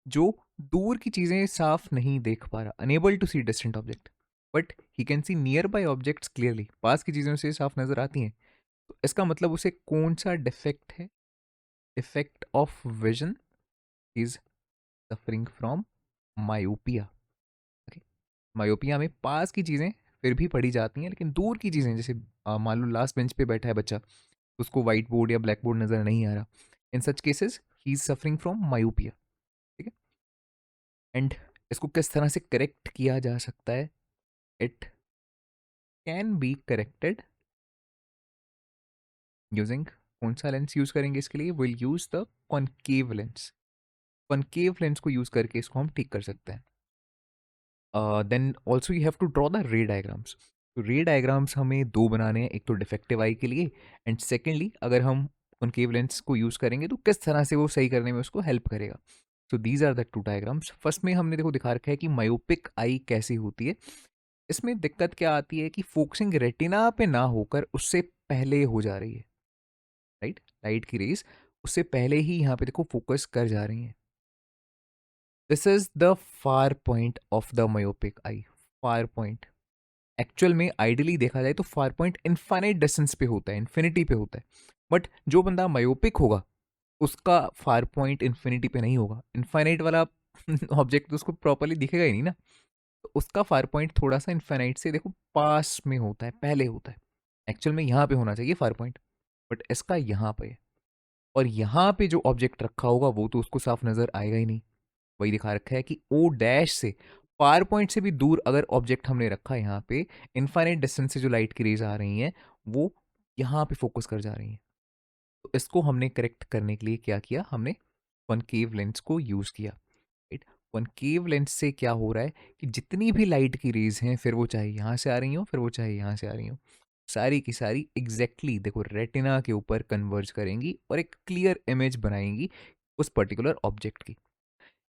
जो दूर की चीजें साफ नहीं देख पा रहा, unable to see distant object, but he can see nearby objects clearly, पास की चीजों से साफ नजर आती हैं। तो इसका मतलब उसे कौन सा डिफेक्ट है? Defect of vision, is suffering from myopia. Okay, myopia में पास की चीजें फिर भी पढ़ी जाती हैं, लेकिन दूर की चीजें जैसे मान लो लास्ट बेंच पे बैठा है बच्चा, उसको व्हाइट बोर्ड या ब्लैक बोर्ड नजर नहीं आ रहा, in such cases he is suffering from myopia. ठीक है, एंड इसको किस तरह से करेक्ट किया जा सकता है? It can be corrected using, कौन सा लेंस यूज करेंगे इसके लिए? Will use the concave lens. Concave lens को यूज करके इसको हम ठीक कर सकते हैं। Then also you have to draw the ray diagrams. तो रे डायग्राम्स हमें दो बनाने हैं, एक तो डिफेक्टिव आई के लिए, एंड सेकेंडली अगर हम कॉनकेव लेंस को यूज करेंगे तो किस तरह से वो सही करने में उसको हेल्प करेगा। So these are the two diagrams. First में हमने देखो दिखा रखा है कि मायोपिक आई कैसी होती है। इसमें दिक्कत क्या आती है कि फोकसिंग रेटिना पे ना होकर उससे पहले हो जा रही है, राइट? लाइट की रेज उससे पहले ही यहाँ पे देखो फोकस कर जा रही है। This is the far point of the myopic eye. Far point actual में आइडियली देखा जाए तो फार पॉइंट इनफाइनाइट डिस्टेंस पे होता है, इन्फिनिटी पे होता है, बट जो बंदा मायोपिक होगा उसका फार पॉइंट इन्फिनिटी पे नहीं होगा। इनफाइनाइट वाला ऑब्जेक्ट तो उसको प्रॉपरली दिखेगा ही नहीं ना, तो उसका फार पॉइंट थोड़ा सा इन्फाइनाइट से देखो पास में होता है, पहले होता है। एक्चुअल में यहाँ पे होना चाहिए फार पॉइंट, बट इसका यहाँ पे है, और यहाँ पे जो ऑब्जेक्ट रखा होगा वो तो उसको साफ नजर आएगा ही नहीं। वही दिखा रखा है कि ओ डैश से फार पॉइंट से भी दूर अगर ऑब्जेक्ट हमने रखा है यहाँ पे, इनफाइनाइट डिस्टेंस से जो लाइट की रेज आ रही हैं वो यहाँ पे फोकस कर जा रही हैं। तो इसको हमने करेक्ट करने के लिए क्या किया, हमने कॉनकेव लेंस को यूज किया, राइट? कॉनकेव लेंस से क्या हो रहा है कि जितनी भी लाइट की रेज हैं, फिर वो चाहे यहाँ से आ रही हो, फिर वो चाहे यहाँ से आ रही हो, सारी की सारी एग्जैक्टली देखो रेटिना के ऊपर कन्वर्ज करेंगी और एक क्लियर इमेज बनाएंगी उस पर्टिकुलर ऑब्जेक्ट की।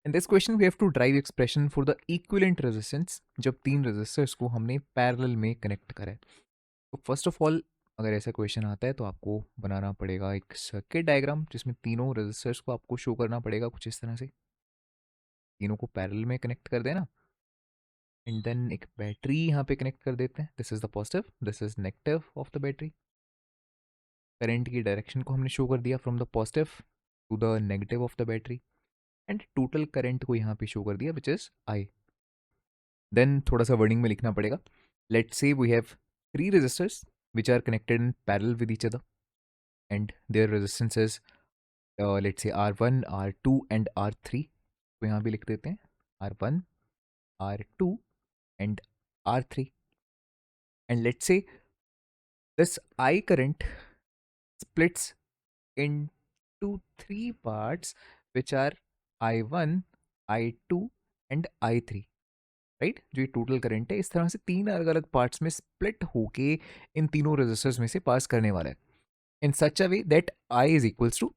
In this question we have to derive expression for the equivalent resistance जब तीन रेजिस्टर्स को हमने पैरेलल में कनेक्ट करा है। तो फर्स्ट ऑफ ऑल अगर ऐसा क्वेश्चन आता है तो आपको बनाना पड़ेगा एक सर्किट डायग्राम जिसमें तीनों रेजिस्टर्स को आपको शो करना पड़ेगा कुछ इस तरह से, तीनों को पैरेलल में कनेक्ट कर देना, एंड देन एक बैटरी यहाँ पे कनेक्ट कर देते हैं। This is the positive, this is negative of the battery. Current की डायरेक्शन को हमने शो कर दिया from the positive to the negative of the battery, and total current को यहाँ पे शो कर दिया विच इज आई। देन थोड़ा सा वर्डिंग में लिखना पड़ेगा। Let's say we have three resistors which are connected in parallel with each other and their resistances let's say R1, R2 and R3। तो यहाँ भी लिख देते हैं R1, R2 and R3, and let's say this I current splits into three parts which are I1, I2 and I3, right? जो ये टोटल करंट है इस तरह से तीन अलग अलग पार्ट्स में स्प्लिट होके इन तीनों रेजिस्टर्स में से पास करने वाला है, in such a way that I is equals to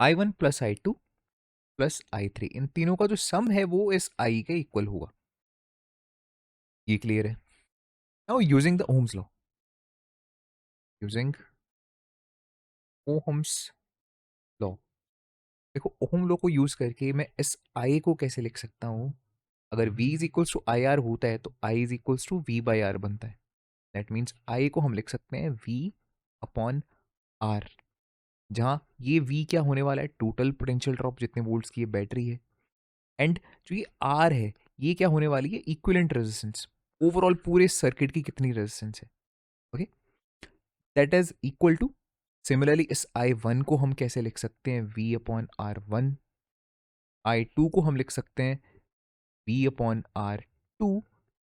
I one plus I two plus I three. इन तीनों का जो सम है वो इस आई के इक्वल होगा। ये क्लियर है? Now using the Ohm's law, using Ohm's law, देखो ओहम लॉ को यूज करके मैं इस आई को कैसे लिख सकता हूँ? अगर v is equals to I R होता है तो i is equals to v by R बनता है। दैट मीन्स i को हम लिख सकते हैं v अपॉन आर, जहाँ ये v क्या होने वाला है? टोटल पोटेंशियल ड्रॉप, जितने वोल्ट्स की ये बैटरी है। एंड जो ये आर है, ये क्या होने वाली है? इक्विवेलेंट रेजिस्टेंस, ओवरऑल पूरे सर्किट की कितनी रेजिस्टेंस है। Okay, that is equal to, similarly इस आई वन को हम कैसे लिख सकते हैं? v upon R one. I two को हम लिख सकते हैं v upon R two.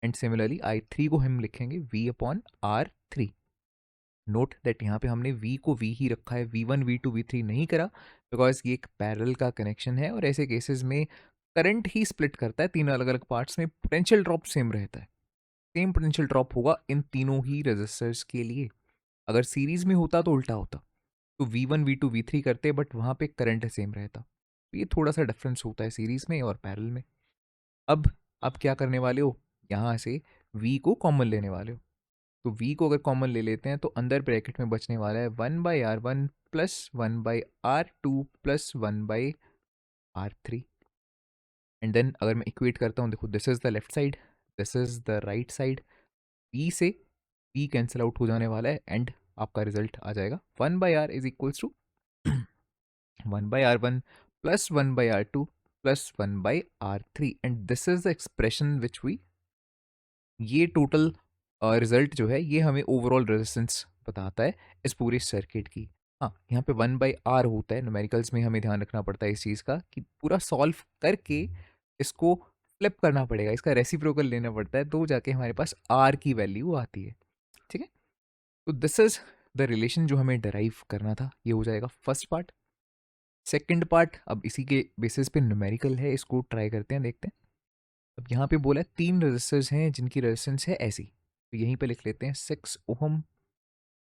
And similarly I three को हम लिखेंगे v upon R three. Note that यहाँ पे हमने v को v ही रखा है, v1 v2 v3 नहीं करा, बिकॉज ये एक पैरेलल का कनेक्शन है और ऐसे केसेस में करंट ही स्प्लिट करता है तीन अलग अलग पार्ट्स में, पोटेंशियल ड्रॉप सेम रहता है। सेम पोटेंशियल ड्रॉप होगा इन तीनों ही रेजिस्टर्स के लिए। अगर सीरीज में होता तो उल्टा होता, तो v1 v2 v3 करते बट वहाँ पे करंट सेम रहता। तो ये थोड़ा सा डिफरेंस होता है सीरीज में और पैरेलल में। अब आप क्या करने वाले हो? यहाँ से v को कॉमन लेने वाले हो। तो v को अगर कॉमन ले लेते हैं तो अंदर ब्रैकेट में बचने वाला है 1/r1 plus 1/r2 plus 1/r3। And then अगर मैं इक्वेट करता हूँ, देखो this is the left side, this is the right side, v से v कैंसिल आउट हो जाने वाला है एंड आपका रिजल्ट आ जाएगा 1/r is equals to 1/r1 plus 1/r2 plus 1/r3। And this is the expression which we, ये टोटल रिजल्ट जो है ये हमें ओवरऑल रेजिस्टेंस बताता है इस पूरे सर्किट की। हाँ, यहाँ पे 1/r होता है, न्यूमेरिकल्स में हमें ध्यान रखना पड़ता है इस चीज़ का कि पूरा सॉल्व करके इसको फ्लिप करना पड़ेगा, इसका रेसिप्रोकल लेना पड़ता है, तो जाके हमारे पास r की वैल्यू आती है। ठीक है, तो दिस इज द रिलेशन जो हमें डराइव करना था, ये हो जाएगा फर्स्ट पार्ट। सेकेंड पार्ट अब इसी के बेसिस पे न्यूमेरिकल है, इसको ट्राई करते हैं, देखते हैं। अब यहाँ पे बोला है तीन रेजिस्टर्स हैं जिनकी रेजिस्टेंस है ऐसी, तो यहीं पे लिख लेते हैं 6 ओहम,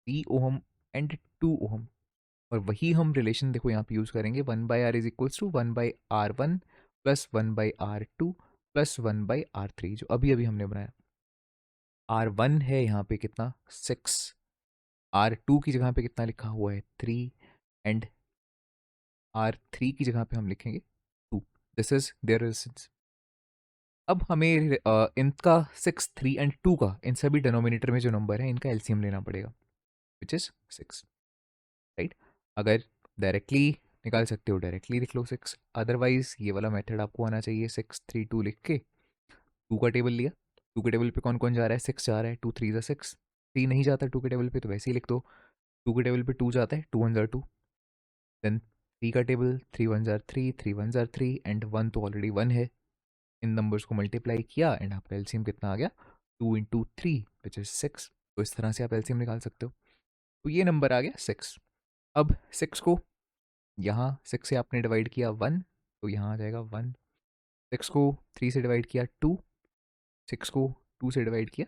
3 ओहम एंड 2 ओहम। और वही हम रिलेशन देखो यहाँ पे यूज करेंगे, 1/r is equals to 1/r1 plus 1/r2 plus 1/r3, जो अभी अभी हमने बनाया। r1 है यहाँ पे कितना? 6। r2 की जगह पे कितना लिखा हुआ है? 3। एंड r3 की जगह पे हम लिखेंगे 2। This is their resistance. अब हमें इनका 6, 3 एंड 2 का, इन सभी डिनोमिनेटर में जो नंबर है इनका एलसीएम लेना पड़ेगा, विच इज 6। राइट, अगर डायरेक्टली निकाल सकते हो डायरेक्टली लिख लो 6, अदरवाइज ये वाला मेथड आपको आना चाहिए, 6 3 2 लिख के 2 का टेबल लिया। 2 के टेबल पे कौन कौन जा रहा है? 6 जा रहा है, 2 3 ज़ा 6। 3 नहीं जाता 2 के टेबल पे तो वैसे ही लिख दो। 2 के टेबल पे 2 जाता है, 2 1 ज़ा 2। देन 3 का टेबल, 3 1 ज़ा 3, 3 1 ज़ा 3 एंड 1 तो ऑलरेडी 1 है। इन नंबर्स को मल्टीप्लाई किया एंड आपका एलसीएम कितना आ गया? 2 इंटू 3 विच इज 6। तो इस तरह से आप एलसीएम निकाल सकते हो। तो ये नंबर आ गया 6। अब 6 को यहाँ 6 से आपने डिवाइड किया 1, तो यहाँ आ जाएगा 1। 6 को 3 से डिवाइड किया 2, 6 को 2 से डिवाइड किया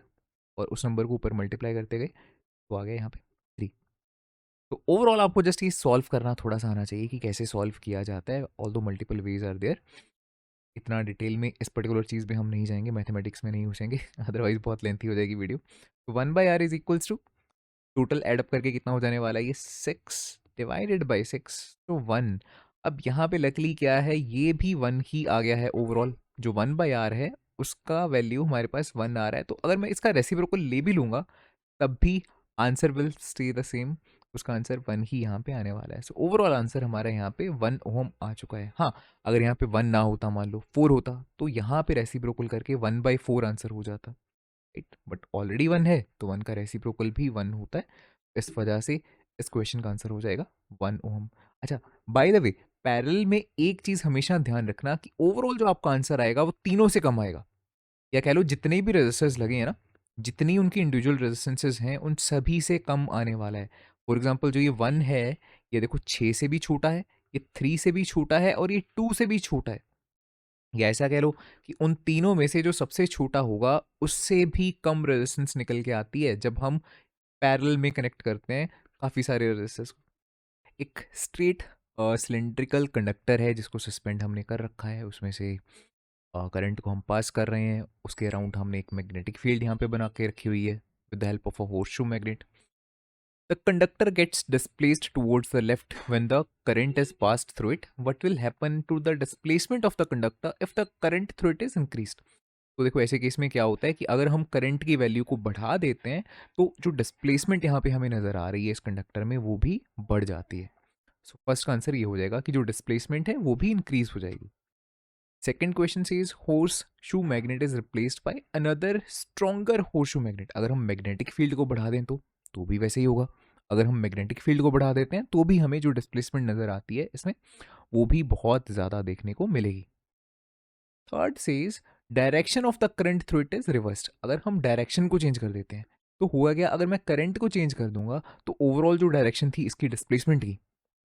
और उस नंबर को ऊपर मल्टीप्लाई करते गए, तो आ गया यहाँ पे 3। तो ओवरऑल आपको जस्ट ये सॉल्व करना थोड़ा सा आना चाहिए कि कैसे सॉल्व किया जाता है, ऑल दो मल्टीपल वेज आर देयर। इतना डिटेल में इस पर्टिकुलर चीज़ में हम नहीं जाएंगे, मैथमेटिक्स में नहीं घुसेंगे अदरवाइज बहुत लेंथी हो जाएगी वीडियो। तो 1/r is equals to, total add up करके कितना हो जाने वाला है? ये 6 डिवाइडेड बाई 6, तो 1। अब यहाँ पे लकली क्या है, ये भी 1 ही आ गया है ओवरऑल, जो 1/r है उसका वैल्यू हमारे पास 1 आ रहा है। तो अगर मैं इसका रेसिप्रोकल ले भी लूँगा तब भी answer will stay the same, उसका आंसर 1 ही यहाँ पे आने वाला है। सो ओवरऑल आंसर हमारा यहाँ पे 1 ओम आ चुका है। हाँ, अगर यहाँ पे 1 ना होता, मान लो 4 होता, तो यहाँ पे रेसिप्रोकल करके 1/4 आंसर हो जाता, राइट। बट ऑलरेडी 1 है तो 1 का रेसिप्रोकल भी 1 होता है, इस वजह से इस क्वेश्चन का आंसर हो जाएगा 1 ओम। अच्छा, बाय द वे, पैरेलल में एक चीज हमेशा ध्यान रखना कि ओवरऑल जो आपका आंसर आएगा वो तीनों से कम आएगा, या कह लो जितने भी रेजिस्टर्स लगे हैं ना, जितनी उनकी इंडिविजुअल रेजिस्टेंसेज हैं उन सभी से कम आने वाला है। फॉर एग्जांपल जो ये 1 है, ये देखो 6 से भी छोटा है, ये 3 से भी छोटा है और ये 2 से भी छोटा है। या ऐसा कह लो कि उन तीनों में से जो सबसे छोटा होगा उससे भी कम रेजिस्टेंस निकल के आती है जब हम पैरेलल में कनेक्ट करते हैं काफ़ी सारे रेजिस्टर्स को। एक स्ट्रेट सिलेंड्रिकल कंडक्टर है जिसको सस्पेंड हमने कर रखा है, उसमें से करंट को हम पास कर रहे हैं, उसके अराउंड हमने एक मैग्नेटिक फील्ड यहाँ पे बना के रखी हुई है with the help of a horseshoe magnet. The conductor gets displaced towards the left when the current is passed through it. What will happen to the displacement of the conductor if the current through it is increased? तो देखो ऐसे केस में क्या होता है कि अगर हम करंट की वैल्यू को बढ़ा देते हैं तो जो डिस्प्लेसमेंट यहाँ पे हमें नज़र आ रही है इस कंडक्टर में वो भी बढ़ जाती है. सो फर्स्ट का आंसर ये हो जाएगा कि जो डिस्प्लेसमेंट है वो भी इंक्रीज हो जाएगी. Second question says horse shoe magnet is replaced by another stronger horse shoe magnet. अगर हम मैग्नेटिक फील्ड को बढ़ा दें तो भी वैसे ही होगा. अगर हम मैग्नेटिक फील्ड को बढ़ा देते हैं तो भी हमें जो डिस्प्लेसमेंट नज़र आती है इसमें वो भी बहुत ज़्यादा देखने को मिलेगी. Third says direction of the current through it is reversed. अगर हम डायरेक्शन को चेंज कर देते हैं तो हुआ गया, अगर मैं करंट को चेंज कर दूंगा तो ओवरऑल जो डायरेक्शन थी इसकी डिस्प्लेसमेंट की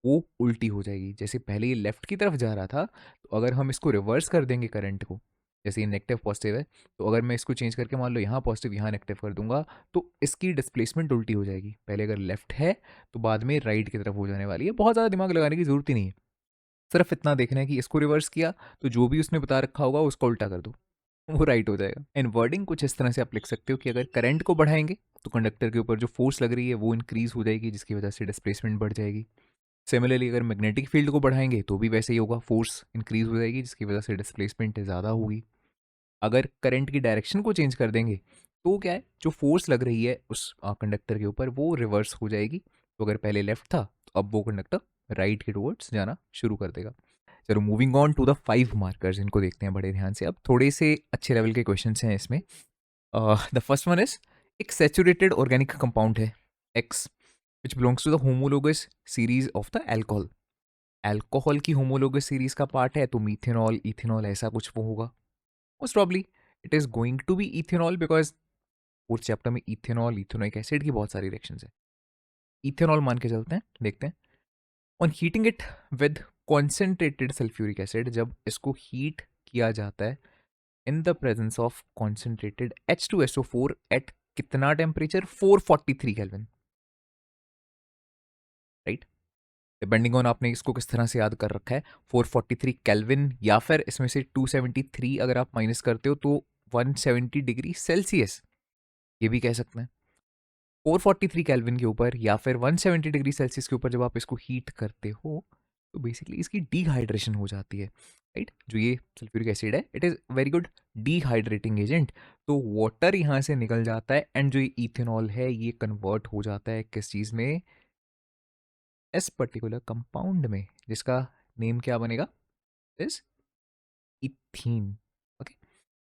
वो उल्टी हो जाएगी. जैसे पहले ये लेफ्ट की तरफ जा रहा था तो अगर हम इसको रिवर्स कर देंगे करंट को, जैसे ये नेगेटिव पॉजिटिव है तो अगर मैं इसको चेंज करके मान लो यहाँ पॉजिटिव यहाँ नेगेटिव कर दूंगा तो इसकी डिस्प्लेसमेंट उल्टी हो जाएगी. पहले अगर लेफ्ट है तो बाद में राइट की तरफ हो जाने वाली है. बहुत ज़्यादा दिमाग लगाने की जरूरत ही नहीं है, सिर्फ इतना देखना है कि इसको रिवर्स किया तो जो भी उसने बता रखा होगा उसको उल्टा कर दो, वो राइट हो जाएगा. एंड वर्डिंग कुछ इस तरह से आप लिख सकते हो कि अगर करंट को बढ़ाएंगे तो कंडक्टर के ऊपर जो फोर्स लग रही है वो इंक्रीज हो जाएगी जिसकी वजह से डिस्प्लेसमेंट बढ़ जाएगी. सिमिलरली अगर मैग्नेटिक फील्ड को बढ़ाएंगे तो भी वैसे ही होगा, फोर्स इंक्रीज हो जाएगी जिसकी वजह से डिस्प्लेसमेंट ज़्यादा होगी. अगर करंट की डायरेक्शन को चेंज कर देंगे तो क्या है, जो फोर्स लग रही है उस कंडक्टर के ऊपर वो रिवर्स हो जाएगी. तो अगर पहले लेफ्ट था तो अब वो कंडक्टर राइट के टुवर्ड्स जाना शुरू कर देगा. चलो moving on to the 5 markers, इनको देखते हैं बड़े ध्यान से. अब थोड़े से अच्छे लेवल के क्वेश्चन हैं इसमें. द फर्स्ट वन इज एक सेचुरेटेड ऑर्गेनिक कंपाउंड है X which belongs to the homologous series of the alcohol. Alcohol की होमोलोगस सीरीज का पार्ट है तो मीथेनॉल इथेनॉल ऐसा कुछ वो होगा. Most probably it is going to be ethanol because fourth chapter में इथेनॉल इथेनोइक एसिड की बहुत सारी रिएक्शंस है. इथेनॉल मान के चलते हैं, देखते हैं. On heating it with concentrated sulphuric acid, जब इसको हीट किया जाता है in the presence of concentrated H2SO4 at कितना temperature, 443 kelvin, right. Depending on आपने इसको किस तरह से याद कर रखा है, 443 केल्विन या फिर इसमें से 273 अगर आप माइनस करते हो तो 170 डिग्री सेल्सियस, ये भी कह सकते हैं. 443 केल्विन के ऊपर या फिर 170 डिग्री सेल्सियस के ऊपर जब आप इसको हीट करते हो तो बेसिकली इसकी डिहाइड्रेशन हो जाती है, राइट. जो ये सल्फ्यूरिक एसिड है it is very good dehydrating agent. तो वाटर यहाँ से निकल जाता है एंड जो ये इथेनॉल है ये कन्वर्ट हो जाता है किस चीज़ में, इस पर्टिकुलर कंपाउंड में जिसका नेम क्या बनेगा, is ethene. Okay,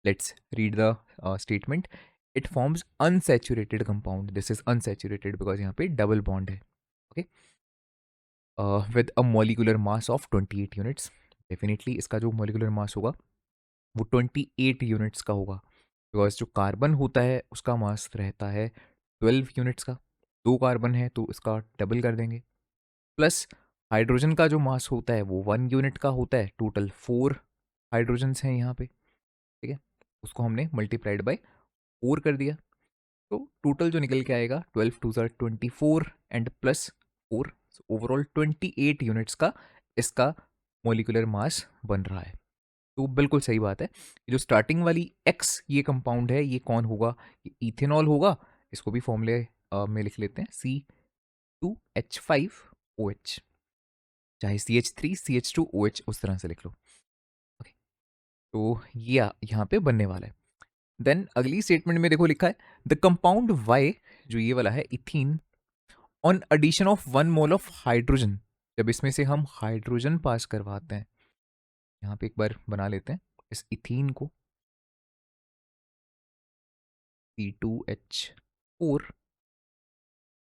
let's read the statement. It forms unsaturated compound. This is unsaturated because यहाँ पे डबल बॉन्ड है. Okay, with a molecular mass of 28 units. Definitely इसका जो मॉलिकुलर मास होगा वो 28 यूनिट्स का होगा बिकॉज जो कार्बन होता है उसका मास रहता है 12 यूनिट्स का. 2 कार्बन है तो इसका डबल कर देंगे. प्लस हाइड्रोजन का जो मास होता है वो 1 यूनिट का होता है. टोटल 4 हाइड्रोजन्स हैं यहाँ पे, ठीक है. उसको हमने मल्टीप्लाइड बाय 4 कर दिया तो टोटल जो निकल के आएगा 12 2 24 एंड प्लस 4, ओवरऑल 28 यूनिट्स का इसका मोलिकुलर मास बन रहा है. तो बिल्कुल सही बात है. जो स्टार्टिंग वाली एक्स ये कंपाउंड है ये कौन होगा, ये इथेनॉल होगा. इसको भी फॉर्मूले में लिख लेते हैं, C2H5OH, चाहे CH3CH2OH उस तरह से लिख लो. ओके, तो ये यहाँ पे बनने वाला है. देन अगली स्टेटमेंट में देखो लिखा है द कंपाउंड वाई, जो ये वाला है ethene, on addition of 1 mole of hydrogen. जब इसमें से हम हाइड्रोजन पास करवाते हैं, यहाँ पे एक बार बना लेते हैं इस इथीन को, C2H4,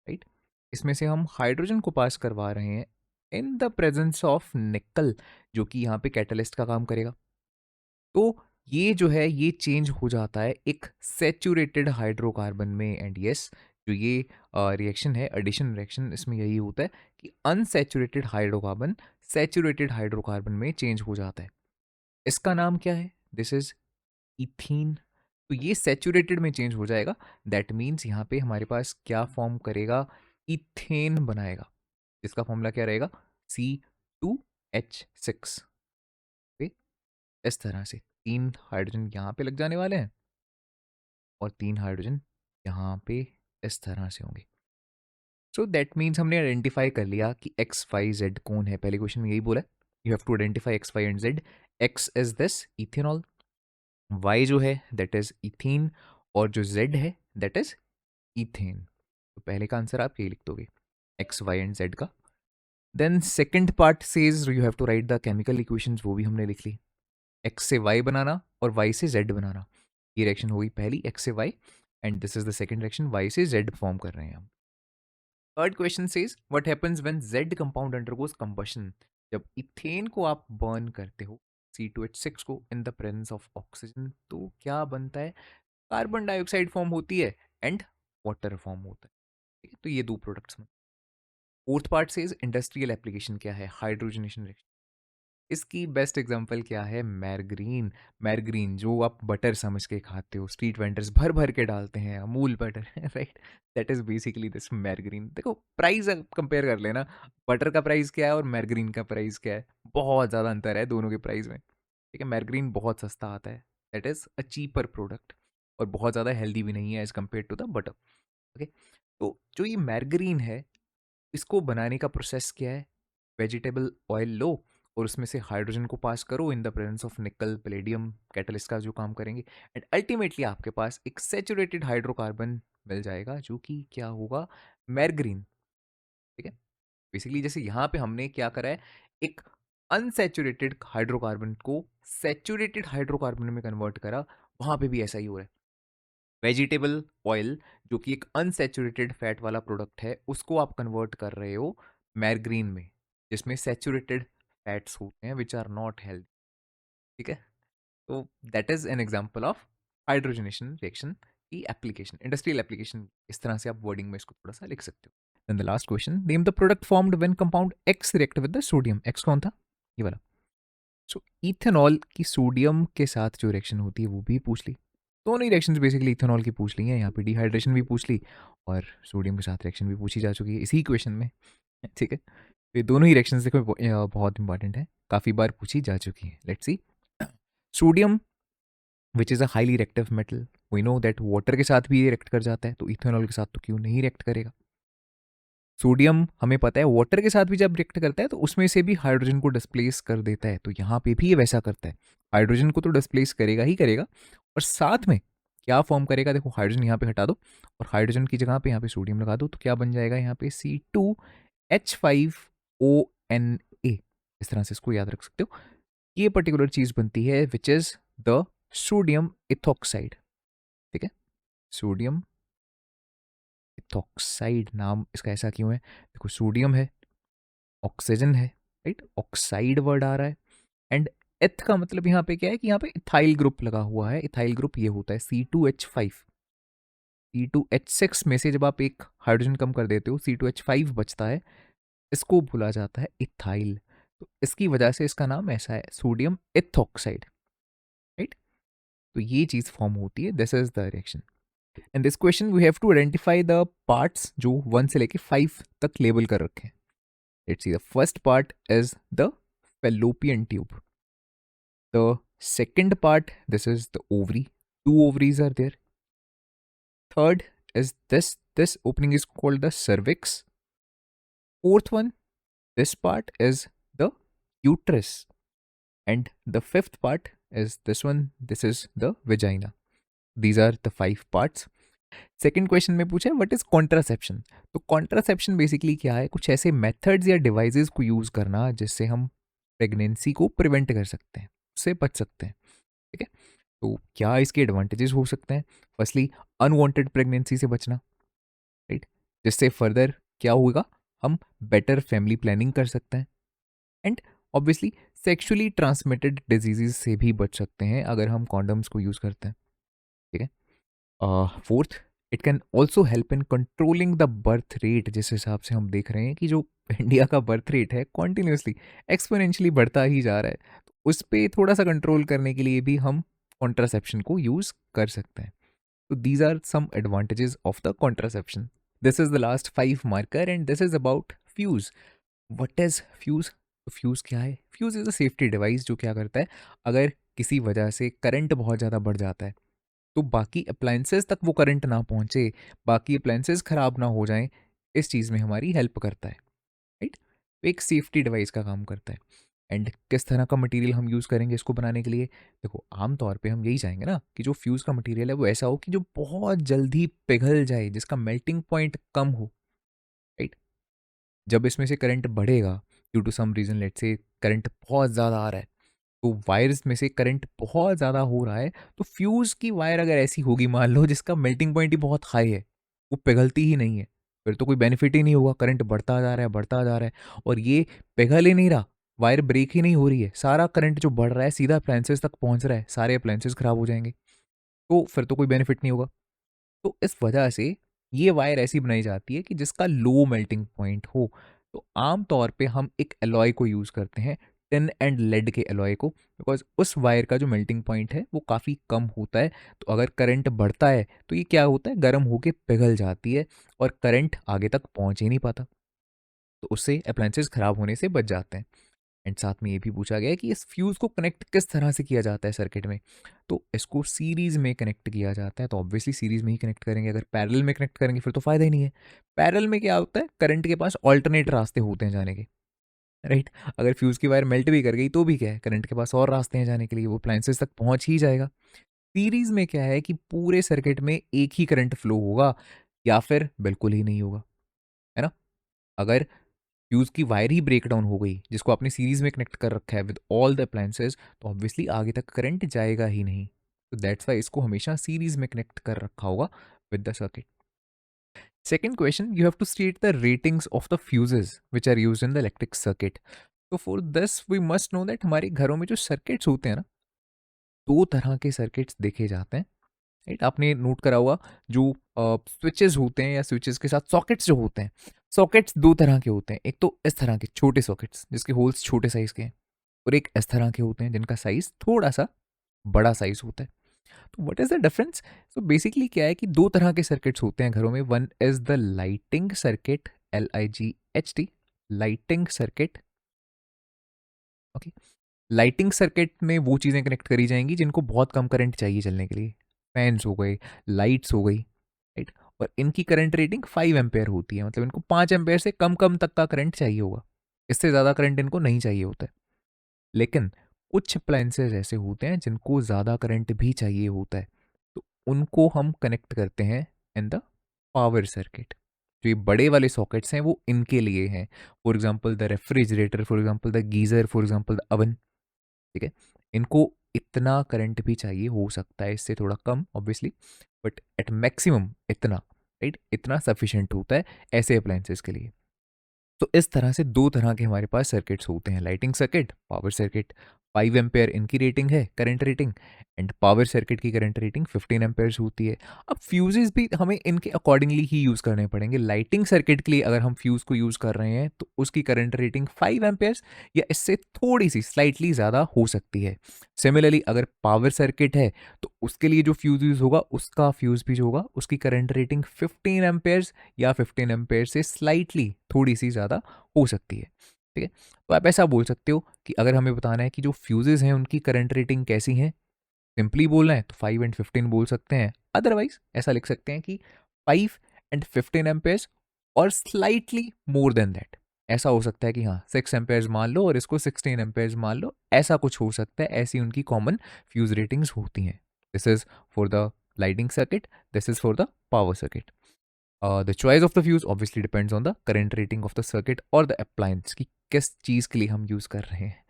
राइट. इसमें से हम हाइड्रोजन को पास करवा रहे हैं इन द प्रेजेंस ऑफ निकल, जो कि यहाँ पे कैटलिस्ट का काम करेगा. तो ये जो है ये चेंज हो जाता है एक सेचुरेटेड हाइड्रोकार्बन में. एंड यस, जो ये रिएक्शन है एडिशन रिएक्शन, इसमें यही होता है कि अनसैचुरेटेड हाइड्रोकार्बन सैचुरेटेड हाइड्रोकार्बन में चेंज हो जाता है. इसका नाम क्या है, दिस इज इथीन. तो ये सैचुरेटेड में चेंज हो जाएगा. दैट मीन्स यहाँ पे हमारे पास क्या फॉर्म करेगा, इथेन बनाएगा. इसका फॉर्मूला क्या रहेगा, C2H6. इस तरह से 3 हाइड्रोजन यहाँ पे लग जाने वाले हैं और 3 हाइड्रोजन यहाँ पे इस तरह से होंगे. सो दैट मीन्स हमने आइडेंटिफाई कर लिया कि एक्स वाई जेड कौन है। पहले क्वेश्चन में यही बोला, you have to identify X Y and Z. X is this ethanol, Y जो है दैट इज इथीन, और जो जेड है दैट इज इथेन। तो पहले का आंसर आप यही लिख दोगे, एक्स वाई एंड जेड का। Then second part says you have to write the chemical equations, वो भी हमने लिख ली। एक्स से वाई बनाना और वाई से जेड बनाना, ये रिएक्शन होगी पहली, एक्स से Y, and this is the second reaction, Y से जेड फॉर्म कर रहे हैं हम। Third question says what happens when Z compound undergoes combustion. जब इथेन को आप बर्न करते हो, C2H6 को, in the presence of oxygen, तो क्या बनता है? कार्बन डाइऑक्साइड फॉर्म होती है एंड वाटर फॉर्म होता है। ठीक है, तो ये दो प्रोडक्ट्स में। Fourth part says industrial application क्या है? Hydrogenation reaction. इसकी बेस्ट एग्जांपल क्या है? मैरग्रीन। मैरग्रीन जो आप बटर समझ के खाते हो, स्ट्रीट वेंडर्स भर भर के डालते हैं, Amul butter right, that is basically this margarine. देखो प्राइस कंपेयर कर लेना, बटर का प्राइस क्या है और मैरग्रीन का प्राइस क्या है, बहुत ज़्यादा अंतर है दोनों के प्राइस में। ठीक है, मैरग्रीन बहुत सस्ता आता है, that is a cheaper product, और बहुत ज़्यादा हेल्दी भी नहीं है as compare to the butter. Okay, तो जो ये मैरग्रीन है, इसको बनाने का प्रोसेस क्या है? वेजिटेबल ऑयल लो और उसमें से हाइड्रोजन को पास करो इन द प्रेजेंस ऑफ निकल पैलेडियम, कैटलिस्ट का जो काम करेंगे, एंड अल्टीमेटली आपके पास एक सैचुरेटेड हाइड्रोकार्बन मिल जाएगा जो कि क्या होगा? मैरग्रीन। ठीक है, बेसिकली जैसे यहाँ पे हमने क्या करा है, एक अनसैचुरेटेड हाइड्रोकार्बन को सैचुरेटेड हाइड्रोकार्बन में कन्वर्ट करा, वहां पे भी ऐसा ही हो रहा है। वेजिटेबल ऑयल जो कि एक अनसैचुरेटेड फैट वाला प्रोडक्ट है, उसको आप कन्वर्ट कर रहे हो मैरग्रीन में, जिसमें सैचुरेटेड फैट्स होते हैं विच आर नॉट हेल्दी। ठीक है, तो that is an example of hydrogenation reaction की एप्लीकेशन, इंडस्ट्रियल एप्लीकेशन। इस तरह से आप वर्डिंग में इसको थोड़ा सा लिख सकते हो। Then the last question, name the product formed when compound X react with the sodium. X कौन था? ये वाला। सो इथेनॉल की सोडियम के साथ जो रिएक्शन होती है वो भी पूछ ली, दोनों ही रिएक्शंस बेसिकली इथेनॉल की पूछ ली हैं। यहाँ पे डिहाइड्रेशन भी पूछ ली और सोडियम के साथ रिएक्शन भी पूछी जा चुकी है इसी क्वेश्चन में। ठीक है, तो ये दोनों ही रिएक्शंस देखो बहुत इंपॉर्टेंट है, काफ़ी बार पूछी जा चुकी है। Let's see, sodium which is a highly reactive metal, we know that water के साथ भी ये रिएक्ट कर जाता है, तो इथेनॉल के साथ तो क्यों नहीं रिएक्ट करेगा? सोडियम हमें पता है वाटर के साथ भी जब रिएक्ट करता है तो उसमें से भी हाइड्रोजन को डिस्प्लेस कर देता है, तो यहाँ पे भी ये वैसा करता है, हाइड्रोजन को तो डिस्प्लेस करेगा ही करेगा, और साथ में क्या फॉर्म करेगा? देखो हाइड्रोजन यहाँ पे हटा दो और हाइड्रोजन की जगह पे यहाँ पे सोडियम लगा दो, तो क्या बन जाएगा यहाँ पे? C2H5ONA। इस तरह से इसको याद रख सकते हो। ये पर्टिकुलर चीज बनती है विच इज द सोडियम इथॉक्साइड। ठीक है, सोडियम इथॉक्साइड नाम इसका ऐसा क्यों है? देखो सोडियम है, ऑक्सीजन है, राइट, ऑक्साइड वर्ड आ रहा है, एंड एथ का मतलब यहाँ पे क्या है कि यहाँ पे इथाइल ग्रुप लगा हुआ है। इथाइल ग्रुप ये होता है C2H5। C2H6 में से जब आप एक हाइड्रोजन कम कर देते हो, C2H5 बचता है, इसको बोला जाता है इथाइल। तो इसकी वजह से इसका नाम ऐसा है, सोडियम इथॉक्साइड, राइट। तो ये चीज फॉर्म होती है, this is the reaction. In this question we have to identify the parts जो 1 से लेके 5 तक लेबल कर रखे हैं। Let's see, the first part is the fallopian tube. The second part, this is the ovary. Two ovaries are there. Third is this opening is called the cervix. Fourth one, this part is the uterus. And the fifth part is this one, this is the vagina. These are the 5 parts. Second question में पूछा है व्हाट इज कॉन्ट्रासेप्शन। तो कॉन्ट्रासेप्शन बेसिकली क्या है? कुछ ऐसे मेथड्स या डिवाइसेस को यूज करना जिससे हम प्रेगनेंसी को प्रिवेंट कर सकते हैं, उससे बच सकते हैं। ठीक है, तो क्या इसके एडवांटेजेस हो सकते हैं? फर्स्टली, अनवांटेड प्रेगनेंसी से बचना, राइट, जिससे फर्दर क्या होगा, हम बेटर फैमिली प्लानिंग कर सकते हैं, and obviously sexually transmitted diseases से भी बच सकते हैं अगर हम कॉन्डम्स को यूज करते हैं। ठीक है, fourth, it can also help in controlling the birth rate. जिस हिसाब से हम देख रहे हैं कि जो इंडिया का बर्थ रेट है कॉन्टिन्यूसली एक्सपोनेंशियली बढ़ता ही जा रहा है, तो उस पर थोड़ा सा कंट्रोल करने के लिए भी हम कॉन्ट्रासेप्शन को यूज कर सकते हैं। तो these are some advantages of the contraception. This is the last 5 marker and this is about fuse. What is fuse? तो फ्यूज क्या है? Fuse is a safety device जो क्या करता है, अगर किसी वजह से करंट बहुत ज़्यादा बढ़ जाता है तो बाकी अप्लायंसेस तक वो करंट ना पहुंचे, बाकी अप्लायंसेस खराब ना हो जाएं, इस चीज़ में हमारी हेल्प करता है, राइट? तो एक सेफ्टी डिवाइस का काम करता है। एंड किस तरह का मटेरियल हम यूज़ करेंगे इसको बनाने के लिए? देखो, आम तौर पे हम यही चाहेंगे ना कि जो फ्यूज़ का मटेरियल है वो ऐसा हो कि जो बहुत जल्दी पिघल जाए, जिसका मेल्टिंग पॉइंट कम हो, राइट? जब इसमें से करंट बढ़ेगा, due to some reason, let's say current बहुत ज़्यादा आ रहा है, तो वायर्स में से करंट बहुत ज़्यादा हो रहा है, तो फ्यूज़ की वायर अगर ऐसी होगी मान लो जिसका मेल्टिंग पॉइंट ही बहुत हाई है, वो पिघलती ही नहीं है, फिर तो कोई बेनिफिट ही नहीं होगा। करंट बढ़ता जा रहा है, बढ़ता जा रहा है और ये पिघल ही नहीं रहा, वायर ब्रेक ही नहीं हो रही है, सारा करंट जो बढ़ रहा है सीधा अप्लायंसेस तक पहुंच रहा है, सारे अप्लायंसेस खराब हो जाएंगे, तो फिर तो कोई बेनिफिट नहीं होगा। तो इस वजह से ये वायर ऐसी बनाई जाती है कि जिसका लो मेल्टिंग पॉइंट हो। तो आम तौर पे हम एक एलॉय को यूज़ करते हैं, टिन एंड लेड के एलॉय को, बिकॉज उस वायर का जो मेल्टिंग पॉइंट है वो काफ़ी कम होता है। तो अगर करंट बढ़ता है तो ये क्या होता है, गर्म होके पिघल जाती है और करंट आगे तक पहुंच ही नहीं पाता, तो उससे अप्लायंसेस खराब होने से बच जाते हैं। एंड साथ में ये भी पूछा गया है कि इस फ्यूज़ को कनेक्ट किस तरह से किया जाता है सर्किट में। तो इसको सीरीज़ में कनेक्ट किया जाता है, तो ऑब्वियसली सीरीज़ में ही कनेक्ट करेंगे, अगर पैरेलल में कनेक्ट करेंगे फिर तो फ़ायदा ही नहीं है। पैरेलल में क्या होता है, करंट के पास ऑल्टरनेट रास्ते होते हैं जाने के, राइट? अगर फ्यूज़ की वायर मेल्ट भी कर गई तो भी क्या है, करंट के पास और रास्ते हैं जाने के लिए, वो अप्लायंसेस तक पहुँच ही जाएगा। सीरीज़ में क्या है कि पूरे सर्किट में एक ही करंट फ्लो होगा या फिर बिल्कुल ही नहीं होगा, है ना? अगर फ्यूज़ की वायर ही ब्रेक डाउन हो गई जिसको आपने सीरीज में कनेक्ट कर रखा है विद ऑल द अप्लायंसेस, तो ऑब्वियसली आगे तक करंट जाएगा ही नहीं। तो दैट्स वाई इसको हमेशा सीरीज में कनेक्ट कर रखा होगा with the circuit. Second question, you have to state the ratings of the fuses which are use in the electric circuit. तो for this we must know that हमारे घरों में जो सर्किट्स होते हैं ना, दो तरह के सर्किट्स देखे जाते हैं, राइट? आपने नोट करा होगा, जो स्विचेस होते हैं या स्विचेस के साथ सॉकेट्स जो होते हैं, सॉकेट्स दो तरह के होते हैं। एक तो इस तरह के छोटे सॉकेट्स जिसके होल्स छोटे साइज के हैं, और एक इस तरह के होते हैं जिनका साइज थोड़ा सा बड़ा साइज होता है। तो what is the difference? So basically क्या है कि दो तरह के सर्किट्स होते हैं घरों में। One is the lighting circuit, LIGHT, lighting circuit. Okay, lighting circuit में वो चीज़ें कनेक्ट करी जाएंगी जिनको बहुत कम करंट चाहिए चलने के लिए, फैंस हो गए, लाइट्स हो गई, राइट? और इनकी करंट रेटिंग 5 एम्पेयर होती है, मतलब इनको 5 एम्पेयर से कम कम तक का करंट चाहिए होगा, इससे ज़्यादा करंट इनको नहीं चाहिए होता है। लेकिन कुछ अप्लायंसेज ऐसे होते हैं जिनको ज़्यादा करंट भी चाहिए होता है, तो उनको हम कनेक्ट करते हैं इन द पावर सर्किट। जो ये बड़े वाले सॉकेट्स हैं वो इनके लिए हैं, for example the refrigerator, for example the geyser, for example the oven, ठीक है? इनको इतना करंट भी चाहिए हो सकता है, इससे थोड़ा कम ऑब्वियसली, बट एट मैक्सिमम इतना, राइट? इतना सफिशिएंट होता है ऐसे अप्लायंसेस के लिए। तो इस तरह से दो तरह के हमारे पास सर्किट्स होते हैं, lighting circuit, power circuit. 5 ampere इनकी रेटिंग है, current rating, and power circuit की करंट रेटिंग 15 एम्पेयर्स होती है। अब फ्यूजेस भी हमें इनके अकॉर्डिंगली ही यूज़ करने पड़ेंगे। लाइटिंग सर्किट के लिए अगर हम फ्यूज़ को यूज़ कर रहे हैं तो उसकी करंट रेटिंग 5 एम्पेयर्स या इससे थोड़ी सी स्लाइटली ज़्यादा हो सकती है। सिमिलरली अगर पावर सर्किट है तो उसके लिए जो फ्यूज़ यूज़ होगा उसका फ्यूज़ भी जो होगा उसकी करंट रेटिंग 15 एम्पेयर्स या 15 एम्पेयर से स्लाइटली थोड़ी सी ज़्यादा हो सकती है, ठीक है? तो आप ऐसा बोल सकते हो कि अगर हमें बताना है कि जो फ्यूजेस हैं उनकी करंट रेटिंग कैसी है, सिंपली बोलना है तो 5 एंड 15 बोल सकते हैं। अदरवाइज ऐसा लिख सकते हैं कि 5 एंड 15 एम्पेयर्स और स्लाइटली मोर देन दैट। ऐसा हो सकता है कि हाँ 6 एम्पेयर्स मान लो और इसको 16 एम्पेयर्स मान लो, ऐसा कुछ हो सकता है। ऐसी उनकी कॉमन फ्यूज रेटिंग्स होती हैं। This is for the lighting circuit, this is for the power circuit. The choice of the fuse obviously depends on the current rating of the circuit और the appliance कि किस चीज़ के लिए हम यूज़ कर रहे हैं।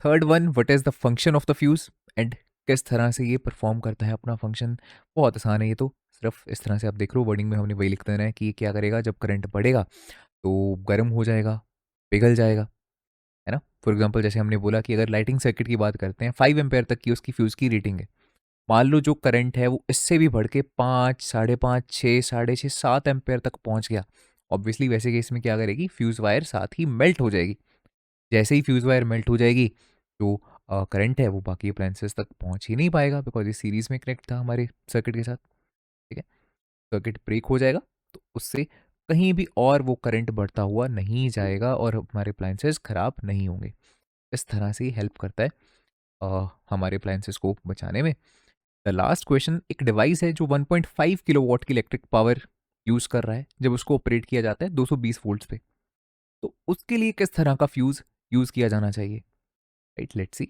Third one, what is the function of the fuse and किस तरह से ये परफॉर्म करता है अपना फंक्शन। बहुत आसान है ये तो, सिर्फ इस तरह से आप देख लो, वर्डिंग में हमने वही लिख देना है कि ये क्या करेगा, जब करंट बढ़ेगा तो गर्म हो जाएगा, पिघल जाएगा, है ना? फॉर एग्जाम्पल जैसे हमने बोला कि अगर लाइटिंग सर्किट की बात करते हैं, 5 एम्पेयर तक की उसकी फ्यूज़ की रेटिंग है। मान लो जो करंट है वो इससे भी बढ़ के 5, 5.5, 6, 6.5, 7 एम्पेयर तक पहुंच गया। ऑब्वियसली वैसे केस में क्या करेगी, फ्यूज़ वायर साथ ही मेल्ट हो जाएगी। जैसे ही फ्यूज़ वायर मेल्ट हो जाएगी तो करंट है वो बाकी अप्लायंसेस तक पहुंच ही नहीं पाएगा, बिकॉज ये सीरीज में कनेक्ट था हमारे सर्किट के साथ, ठीक है? सर्किट ब्रेक हो जाएगा, तो उससे कहीं भी और वो करंट बढ़ता हुआ नहीं जाएगा और हमारे अप्लायंसेस खराब नहीं होंगे। इस तरह से हेल्प करता है हमारे अप्लायंसेस को बचाने में। द लास्ट क्वेश्चन, एक डिवाइस है जो 1.5 किलोवाट की इलेक्ट्रिक पावर यूज़ कर रहा है जब उसको ऑपरेट किया जाता है 220 वोल्ट्स पे, तो उसके लिए किस तरह का फ्यूज़ यूज़ किया जाना चाहिए, राइट? Let's see.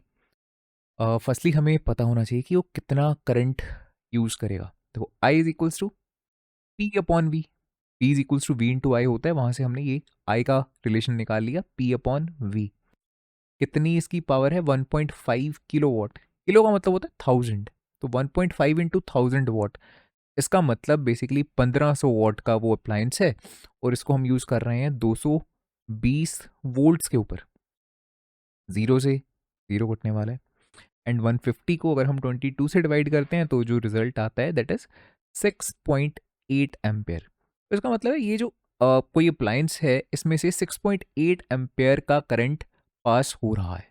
फर्स्टली हमें पता होना चाहिए कि वो कितना करंट यूज़ करेगा। देखो I is equals to P upon V, P is equals to V into I होता है, वहाँ से हमने ये आई का रिलेशन निकाल लिया, पी अपॉन वी। कितनी इसकी पावर है? 1.5 किलो वॉट। किलो का मतलब होता है 1000, तो 1.5 इंटू 1000 वॉट। इसका मतलब बेसिकली 1500 वॉट का वो अप्लायंस है, और इसको हम यूज़ कर रहे हैं 220 वोल्ट्स के ऊपर। ज़ीरो से ज़ीरो कटने वाला है, एंड 150 को अगर हम 22 से डिवाइड करते हैं तो जो रिजल्ट आता है दैट इज 6.8 एम्पेयर। तो इसका मतलब है ये जो कोई अप्लायंस है इसमें से 6.8 एम्पेयर का करंट पास हो रहा है।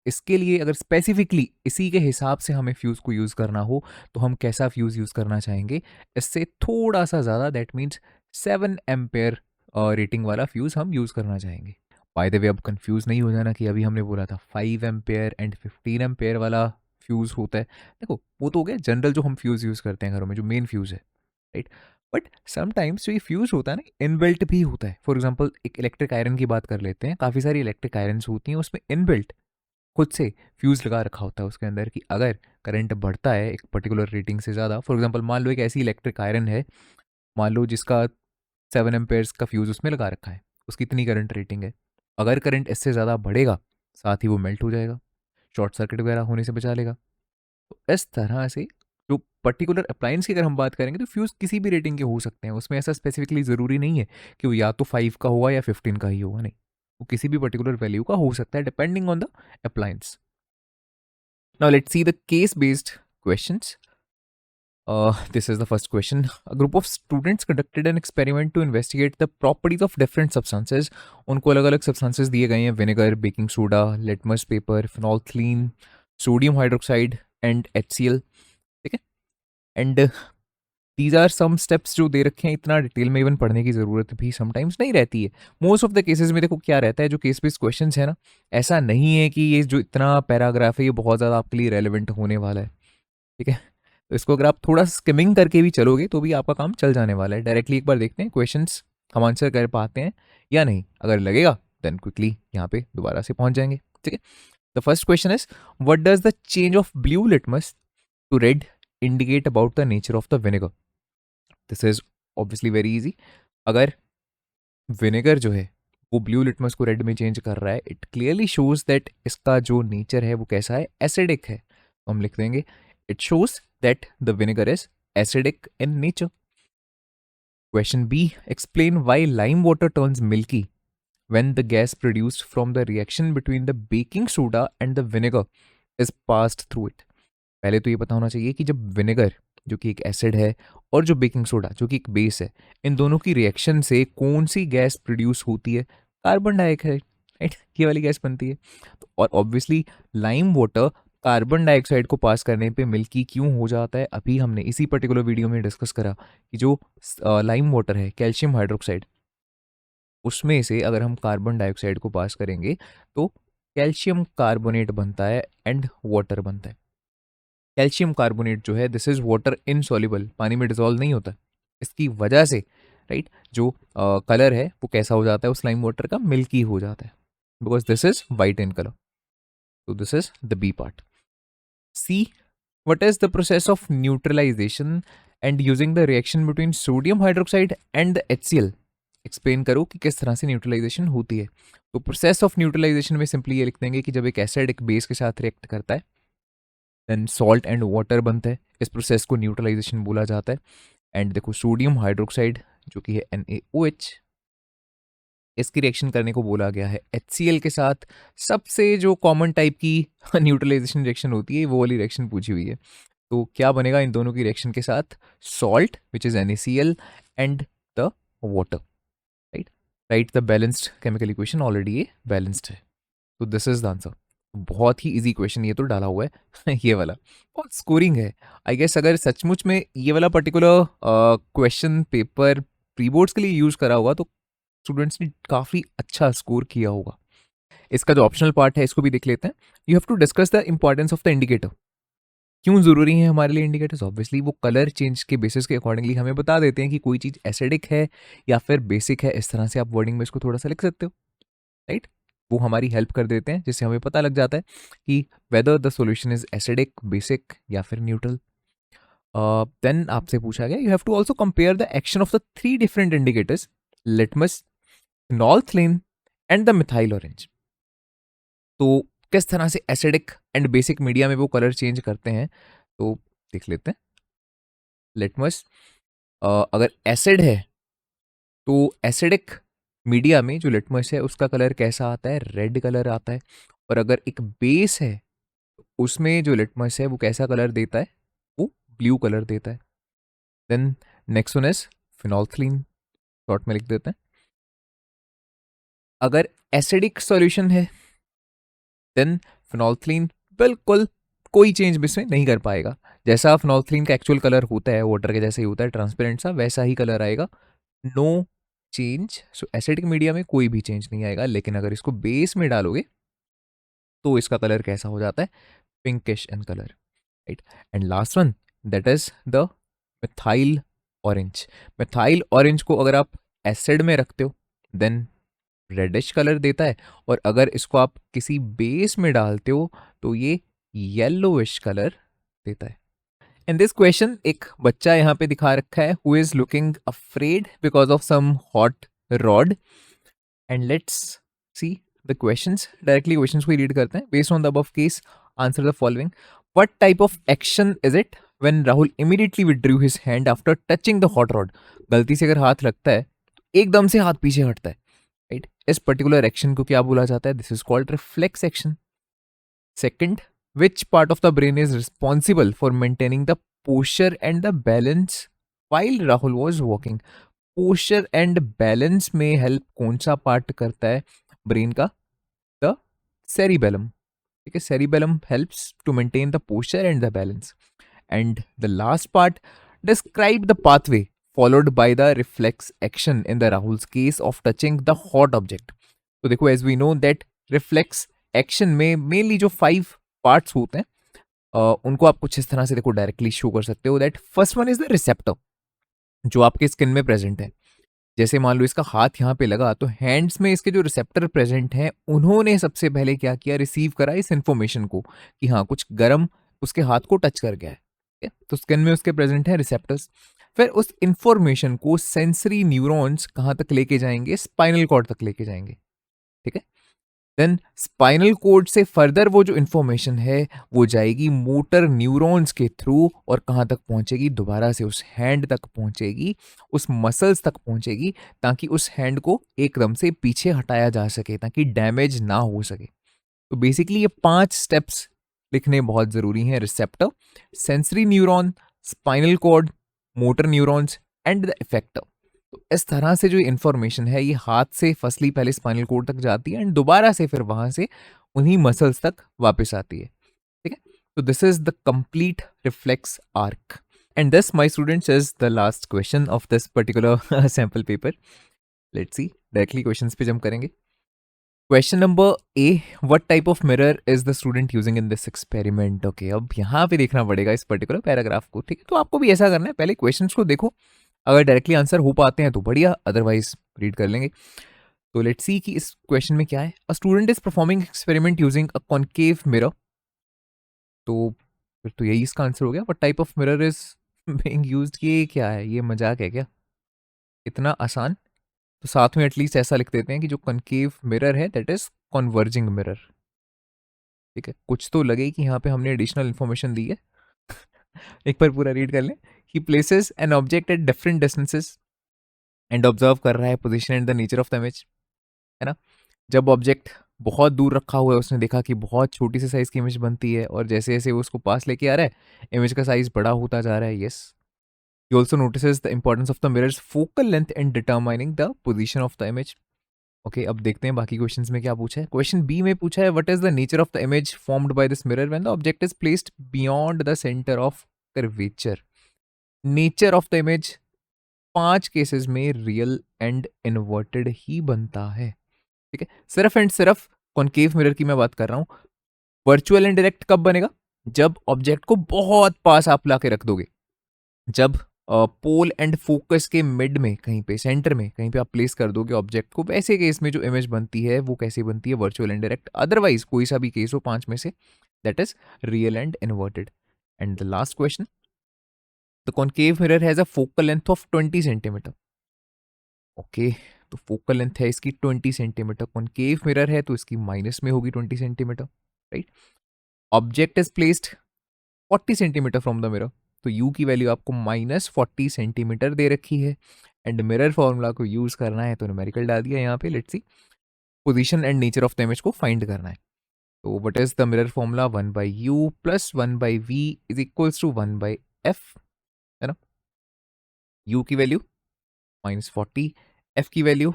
इसके लिए अगर स्पेसिफिकली इसी के हिसाब से हमें फ्यूज़ को यूज़ करना हो तो हम कैसा फ्यूज़ यूज़ करना चाहेंगे? इससे थोड़ा सा ज़्यादा, दैट मीन्स 7 एम्पेयर रेटिंग वाला फ्यूज़ हम यूज़ करना चाहेंगे। बाय द वे अब कंफ्यूज नहीं हो जाना कि अभी हमने बोला था 5 एम्पेयर एंड 15 एम्पेयर वाला फ्यूज़ होता है। देखो वो तो हो गया जनरल जो हम फ्यूज़ यूज़ करते हैं घरों में, जो मेन फ्यूज़ है, राइट? बट समटाइम्स जो ये फ्यूज़ होता है ना, इनबिल्ट भी होता है। फॉर एग्जांपल एक इलेक्ट्रिक आयरन की बात कर लेते हैं, काफ़ी सारी इलेक्ट्रिक आयरन्स होती हैं, उसमें इनबिल्ट खुद से फ्यूज़ लगा रखा होता है उसके अंदर कि अगर करंट बढ़ता है एक पर्टिकुलर रेटिंग से ज़्यादा, फॉर एग्जांपल मान लो एक ऐसी इलेक्ट्रिक आयरन है, मान लो जिसका 7 एम्पेयर्स का फ्यूज़ उसमें लगा रखा है, उसकी इतनी करंट रेटिंग है, अगर करंट इससे ज़्यादा बढ़ेगा साथ ही वो मेल्ट हो जाएगा, शॉर्ट सर्किट वगैरह होने से बचा लेगा। तो इस तरह से जो पर्टिकुलर अप्लायंस की अगर हम बात करेंगे तो फ्यूज़ किसी भी रेटिंग के हो सकते हैं, उसमें ऐसा स्पेसिफिकली ज़रूरी नहीं है कि वो या तो 5 का होगा या 15 का ही होगा, नहीं, वो किसी भी पर्टिकुलर वैल्यू का हो सकता है depending on the appliance. Now let's see the case-based questions. This is the first question. A group of students conducted an experiment to investigate the properties of different substances. उनको अलग अलग substances दिए गए हैं, vinegar, baking soda, litmus paper, phenolphthalein, sodium hydroxide and HCl, ठीक है? And these are some steps जो दे रखे हैं, इतना डिटेल में इवन पढ़ने की ज़रूरत भी समटाइम्स नहीं रहती है। मोस्ट ऑफ द केसेस में देखो क्या रहता है, जो केस बेस्ड क्वेश्चंस है ना, ऐसा नहीं है कि ये जो इतना पैराग्राफ है ये बहुत ज़्यादा आपके लिए रेलिवेंट होने वाला है, ठीक है? तो इसको अगर आप थोड़ा स्किमिंग करके भी चलोगे तो भी आपका काम चल जाने वाला है। डायरेक्टली एक बार देखते हैं क्वेश्चंस हम आंसर कर पाते हैं या नहीं, अगर लगेगा देन क्विकली यहाँ पे दोबारा से पहुंच जाएंगे, ठीक है? The first question is what does the change of blue litmus to red indicate about the nature of the vinegar? This is obviously very easy. अगर विनेगर जो है वो ब्लू लिटमस को रेड में चेंज कर रहा है, इट क्लियरली शोज दैट इसका जो नेचर है वो कैसा है, एसिडिक है। तो हम लिख देंगे it shows that the vinegar is acidic in nature. Question B, explain why lime water turns milky when the gas produced from the reaction between the baking soda and the vinegar is passed through it। पहले तो ये पता होना चाहिए कि जब विनेगर जो कि एक एसिड है और जो बेकिंग सोडा जो कि एक बेस है, इन दोनों की रिएक्शन से कौन सी गैस प्रोड्यूस होती है? Carbon dioxide, right? ये वाली गैस बनती है। तो और obviously lime water carbon dioxide को पास करने पे मिल्की क्यों हो जाता है? अभी हमने इसी पर्टिकुलर वीडियो में डिस्कस करा कि जो लाइम वाटर है, कैल्शियम हाइड्रोक्साइड, उसमें से अगर हम कार्बन डाइऑक्साइड को पास करेंगे तो कैल्शियम कार्बोनेट बनता है एंड वाटर बनता है। कैल्शियम कार्बोनेट जो है दिस इज वाटर इनसॉल्युबल, पानी में डिजोल्व नहीं होता। इसकी वजह से राइट जो कलर है वो कैसा हो जाता है उस लाइम वाटर का? मिल्की हो जाता है, because this is white in colour. तो this is the B part. C, what is the process of neutralization and using the reaction between sodium hydroxide and the HCl? Explain करो कि किस तरह से न्यूट्रलाइजेशन होती है। तो प्रोसेस ऑफ न्यूट्रलाइजेशन में सिंपली ये लिख देंगे कि जब एक एसिड एक बेस के साथ रिएक्ट करता है देन सॉल्ट एंड वाटर बनता है, इस प्रोसेस को न्यूट्रलाइजेशन बोला जाता है। एंड देखो सोडियम हाइड्रोक्साइड जो कि है NaOH, इसकी रिएक्शन करने को बोला गया है HCl के साथ। सबसे जो कॉमन टाइप की न्यूट्रलाइजेशन रिएक्शन होती है वो वाली रिएक्शन पूछी हुई है। तो क्या बनेगा इन दोनों की रिएक्शन के साथ? Salt which is NaCl and the water, right? Right the balanced chemical equation, already ये बैलेंस्ड है। तो दिस इज द आंसर। बहुत ही इजी क्वेश्चन ये तो डाला हुआ है ये वाला बहुत स्कोरिंग है। आई गेस अगर सचमुच में ये वाला particular question paper pre boards के लिए यूज करा होगा तो स्टूडेंट्स ने काफ़ी अच्छा स्कोर किया होगा। इसका जो ऑप्शनल पार्ट है इसको भी देख लेते हैं। You have to discuss the importance of the indicator. क्यों ज़रूरी है हमारे लिए इंडिकेटर्स? ऑब्वियसली वो कलर चेंज के बेसिस के अकॉर्डिंगली हमें बता देते हैं कि कोई चीज़ एसिडिक है या फिर बेसिक है। इस तरह से आप वर्डिंग में इसको थोड़ा-सा लिख सकते हो, राइट? वो हमारी हेल्प कर देते हैं, जिससे हमें पता लग जाता है कि whether the solution is acidic, basic या फिर न्यूट्रल। देन आपसे पूछा गया, you have to also compare the action of the 3 different indicators, litmus, phenolphthalein and the methyl orange. तो किस तरह से एसिडिक एंड बेसिक मीडिया में वो कलर चेंज करते हैं, तो देख लेते हैं। लिटमस अगर एसिड है तो एसिडिक मीडिया में जो लिटमस है उसका कलर कैसा आता है? रेड कलर आता है। और अगर एक बेस है तो उसमें जो लिटमस है वो कैसा कलर देता है? वो ब्लू कलर देता है। Then next one is phenolphthalein, short में लिख देते हैं। अगर एसिडिक सॉल्यूशन है देन फिनोल्फ्थलीन बिल्कुल कोई चेंज इसमें नहीं कर पाएगा। जैसा फिनोल्फ्थलीन का एक्चुअल कलर होता है वाटर के जैसे ही होता है, ट्रांसपेरेंट सा, वैसा ही कलर आएगा, no change. So acidic media में कोई भी चेंज नहीं आएगा। लेकिन अगर इसको बेस में डालोगे तो इसका कलर कैसा हो जाता है? Pinkish in colour, right? And last one, that is the methyl orange. Methyl orange को अगर आप एसिड में रखते हो देन रेडिश कलर देता है, और अगर इसको आप किसी बेस में डालते हो तो ये येलोइश कलर देता है। इन दिस क्वेश्चन एक बच्चा यहाँ पे दिखा रखा है who is looking afraid because of some hot rod. And let's see the questions. Directly questions को ही रीड करते हैं। Based on the above case answer the following. What type of action is it when Rahul immediately withdrew his hand after touching the hot rod? गलती से अगर हाथ लगता है तो एकदम से हाथ पीछे हटता है, राइट? इस पर्टिकुलर एक्शन को क्या बोला जाता है? This is called reflex action. Second, which part of the brain is responsible for maintaining the posture and the balance while Rahul was walking? posture and balance में हेल्प कौन सा पार्ट करता है ब्रेन का? The cerebellum. ठीक है, cerebellum helps to maintain the posture and the balance. And the last part, describe the pathway followed by the reflex action in the Rahul's case of touching the hot object. तो देखो, as we know that reflex action में mainly जो 5 पार्ट्स होते हैं उनको आप कुछ इस तरह से देखो डायरेक्टली शो कर सकते हो। That first one is the receptor, जो आपके स्किन में प्रेजेंट है। जैसे मान लो इसका हाथ यहाँ पे लगा तो हैंड्स में इसके जो रिसेप्टर प्रेजेंट हैं उन्होंने सबसे पहले क्या किया? रिसीव करा इस इंफॉर्मेशन को कि हाँ कुछ गर्म उसके हाथ को टच कर गया है। ठीक है? तो स्किन में उसके प्रेजेंट है रिसेप्टर्स। फिर उस इंफॉर्मेशन को सेंसरी न्यूरॉन्स कहाँ तक लेके जाएंगे? स्पाइनल कॉर्ड तक लेके जाएंगे। ठीक है, देन स्पाइनल कोड से फर्दर वो जो इंफॉर्मेशन है वो जाएगी मोटर न्यूरॉन्स के थ्रू, और कहाँ तक पहुंचेगी? दोबारा से उस हैंड तक पहुंचेगी, उस मसल्स तक पहुंचेगी, ताकि उस हैंड को एकदम से पीछे हटाया जा सके, ताकि डैमेज ना हो सके। तो बेसिकली ये 5 स्टेप्स लिखने बहुत जरूरी हैं। Receptor, sensory neuron, spinal cord, motor neurons and the effector. तो इस तरह से जो इंफॉर्मेशन है ये हाथ से फर्स्टली पहले स्पाइनल कोड तक जाती है एंड दोबारा से फिर वहां से उन्हीं मसल्स तक वापस आती है। ठीक है, तो this is the complete reflex arc. And this my students is the last question of this particular sample paper. Let's see, directly questions पे जंप करेंगे। Question number A, what type of mirror is the student using in this experiment? Okay, अब यहाँ पे देखना पड़ेगा इस पर्टिकुलर पैराग्राफ को। ठीक है, तो आपको भी ऐसा करना है, पहले क्वेश्चंस को देखो, अगर डायरेक्टली आंसर हो पाते हैं तो बढ़िया, अदरवाइज रीड कर लेंगे। तो लेट्स सी कि इस क्वेश्चन में क्या है। A student is performing experiment using a concave mirror. तो फिर तो यही इसका आंसर हो गया। What type of mirror is being used? ये क्या है? ये मजाक है क्या? इतना आसान? तो साथ में एटलीस्ट ऐसा लिख देते हैं कि जो कॉनकेव मिरर है दैट इज कन्वर्जिंग मिरर। ठीक है, कुछ तो लगे कि यहाँ पे हमने एडिशनल इन्फॉर्मेशन दी है। एक बार पूरा रीड कर लें। He places an object at different distances and observe कर रहा है position and the nature of the image, है ना? जब ऑब्जेक्ट बहुत दूर रखा हुआ है उसने देखा कि बहुत छोटी सी साइज की इमेज बनती है, और जैसे जैसे वो उसको पास लेके आ रहा है इमेज का साइज बड़ा होता जा रहा है। Yes, he also notices the importance of the mirrors focal length in determining the position of the image. Okay, अब देखते हैं बाकी क्वेश्चंस में क्या पूछा है। क्वेश्चन बी में पूछा है what is the nature of the image formed by this mirror when the object is placed beyond the centre of curvature. Nature of the image 5 cases में रियल एंड इन्वर्टेड ही बनता है। ठीक है, सिर्फ एंड सिर्फ कॉनकेव मिरर की मैं बात कर रहा हूं। वर्चुअल एंड डायरेक्ट कब बनेगा? जब ऑब्जेक्ट को बहुत पास आप ला के रख दोगे, जब पोल एंड फोकस के मिड में कहीं पे, सेंटर में कहीं पे आप प्लेस कर दोगे ऑब्जेक्ट को, वैसे केस में जो इमेज बनती है वो कैसी बनती है, वर्चुअल एंड डायरेक्ट। अदरवाइज कोई सा भी केस हो 5 में से, that is real and inverted. And the last question, the concave mirror has a focal length of 20 centimetre. Okay, तो फोकल लेंथ है इसकी 20 सेंटीमीटर, कॉनकेव मिरर है तो इसकी माइनस में होगी 20 centimetre, right. Object is placed 40 centimetre from the mirror, तो यू की वैल्यू आपको -40 सेंटीमीटर दे रखी है। एंड मिरर फॉर्मूला को यूज करना है तो न्यूमेरिकल डाल दिया यहाँ पे। Let's see, position and nature of the image को फाइंड करना है। तो what is the mirror formula, 1/u plus 1/v is equals to 1/f, है ना। u की वैल्यू -40, f की वैल्यू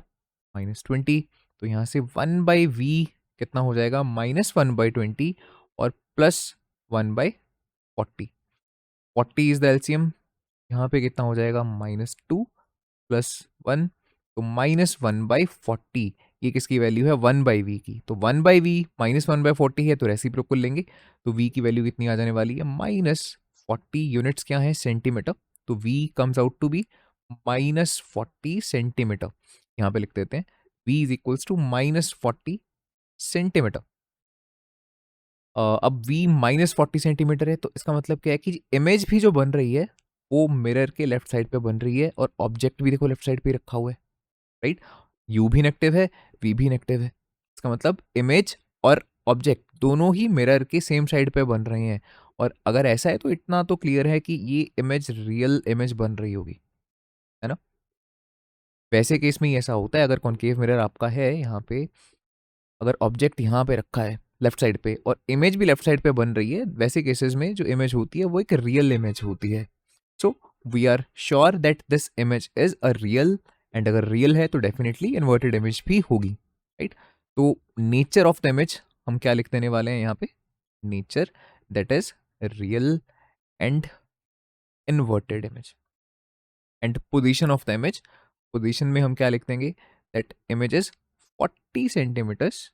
-20, तो यहाँ से 1/v कितना हो जाएगा, -1/20 और +1/40। 40 इज द एलसीएम, यहाँ पे कितना हो जाएगा, -2 + 1, तो -1/40। ये किसकी वैल्यू है, 1/v की। तो 1/v -1/40 है तो रेसिप्रोकल लेंगे, तो v की वैल्यू कितनी आ जाने वाली है, -40। यूनिट्स क्या है, सेंटीमीटर, तो v comes out to be -40 centimetre. यहाँ पे लिख देते हैं v is equals to -40 centimetre. अब v -40 सेंटीमीटर है तो इसका मतलब क्या है कि इमेज भी जो बन रही है वो मिरर के लेफ्ट साइड पे बन रही है, और ऑब्जेक्ट भी देखो लेफ्ट साइड पे रखा हुआ है, राइट। u भी नेगेटिव है, v भी नेगेटिव है, इसका मतलब इमेज और ऑब्जेक्ट दोनों ही मिरर के सेम साइड पे बन रहे हैं। और अगर ऐसा है तो इतना तो क्लियर है कि ये इमेज रियल इमेज बन रही होगी, है ना। वैसे केस में ही ऐसा होता है, अगर कॉनकेव मिरर आपका है यहाँ पे, अगर ऑब्जेक्ट यहाँ पे रखा है लेफ्ट साइड पे और इमेज भी लेफ्ट साइड पे बन रही है, वैसे केसेस में जो इमेज होती है वो एक रियल इमेज होती है। So we are sure that this image is a real, and अगर रियल है तो डेफिनेटली इन्वर्टेड इमेज भी होगी, राइट। तो नेचर ऑफ द इमेज हम क्या लिख देने वाले हैं यहाँ पे, nature that is real and inverted image. And position of the image, position में हम क्या लिख देंगे, that image is 40 centimetres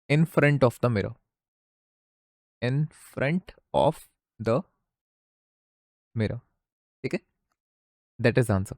in front of the mirror, in front of the mirror, ठीक है, that is the answer।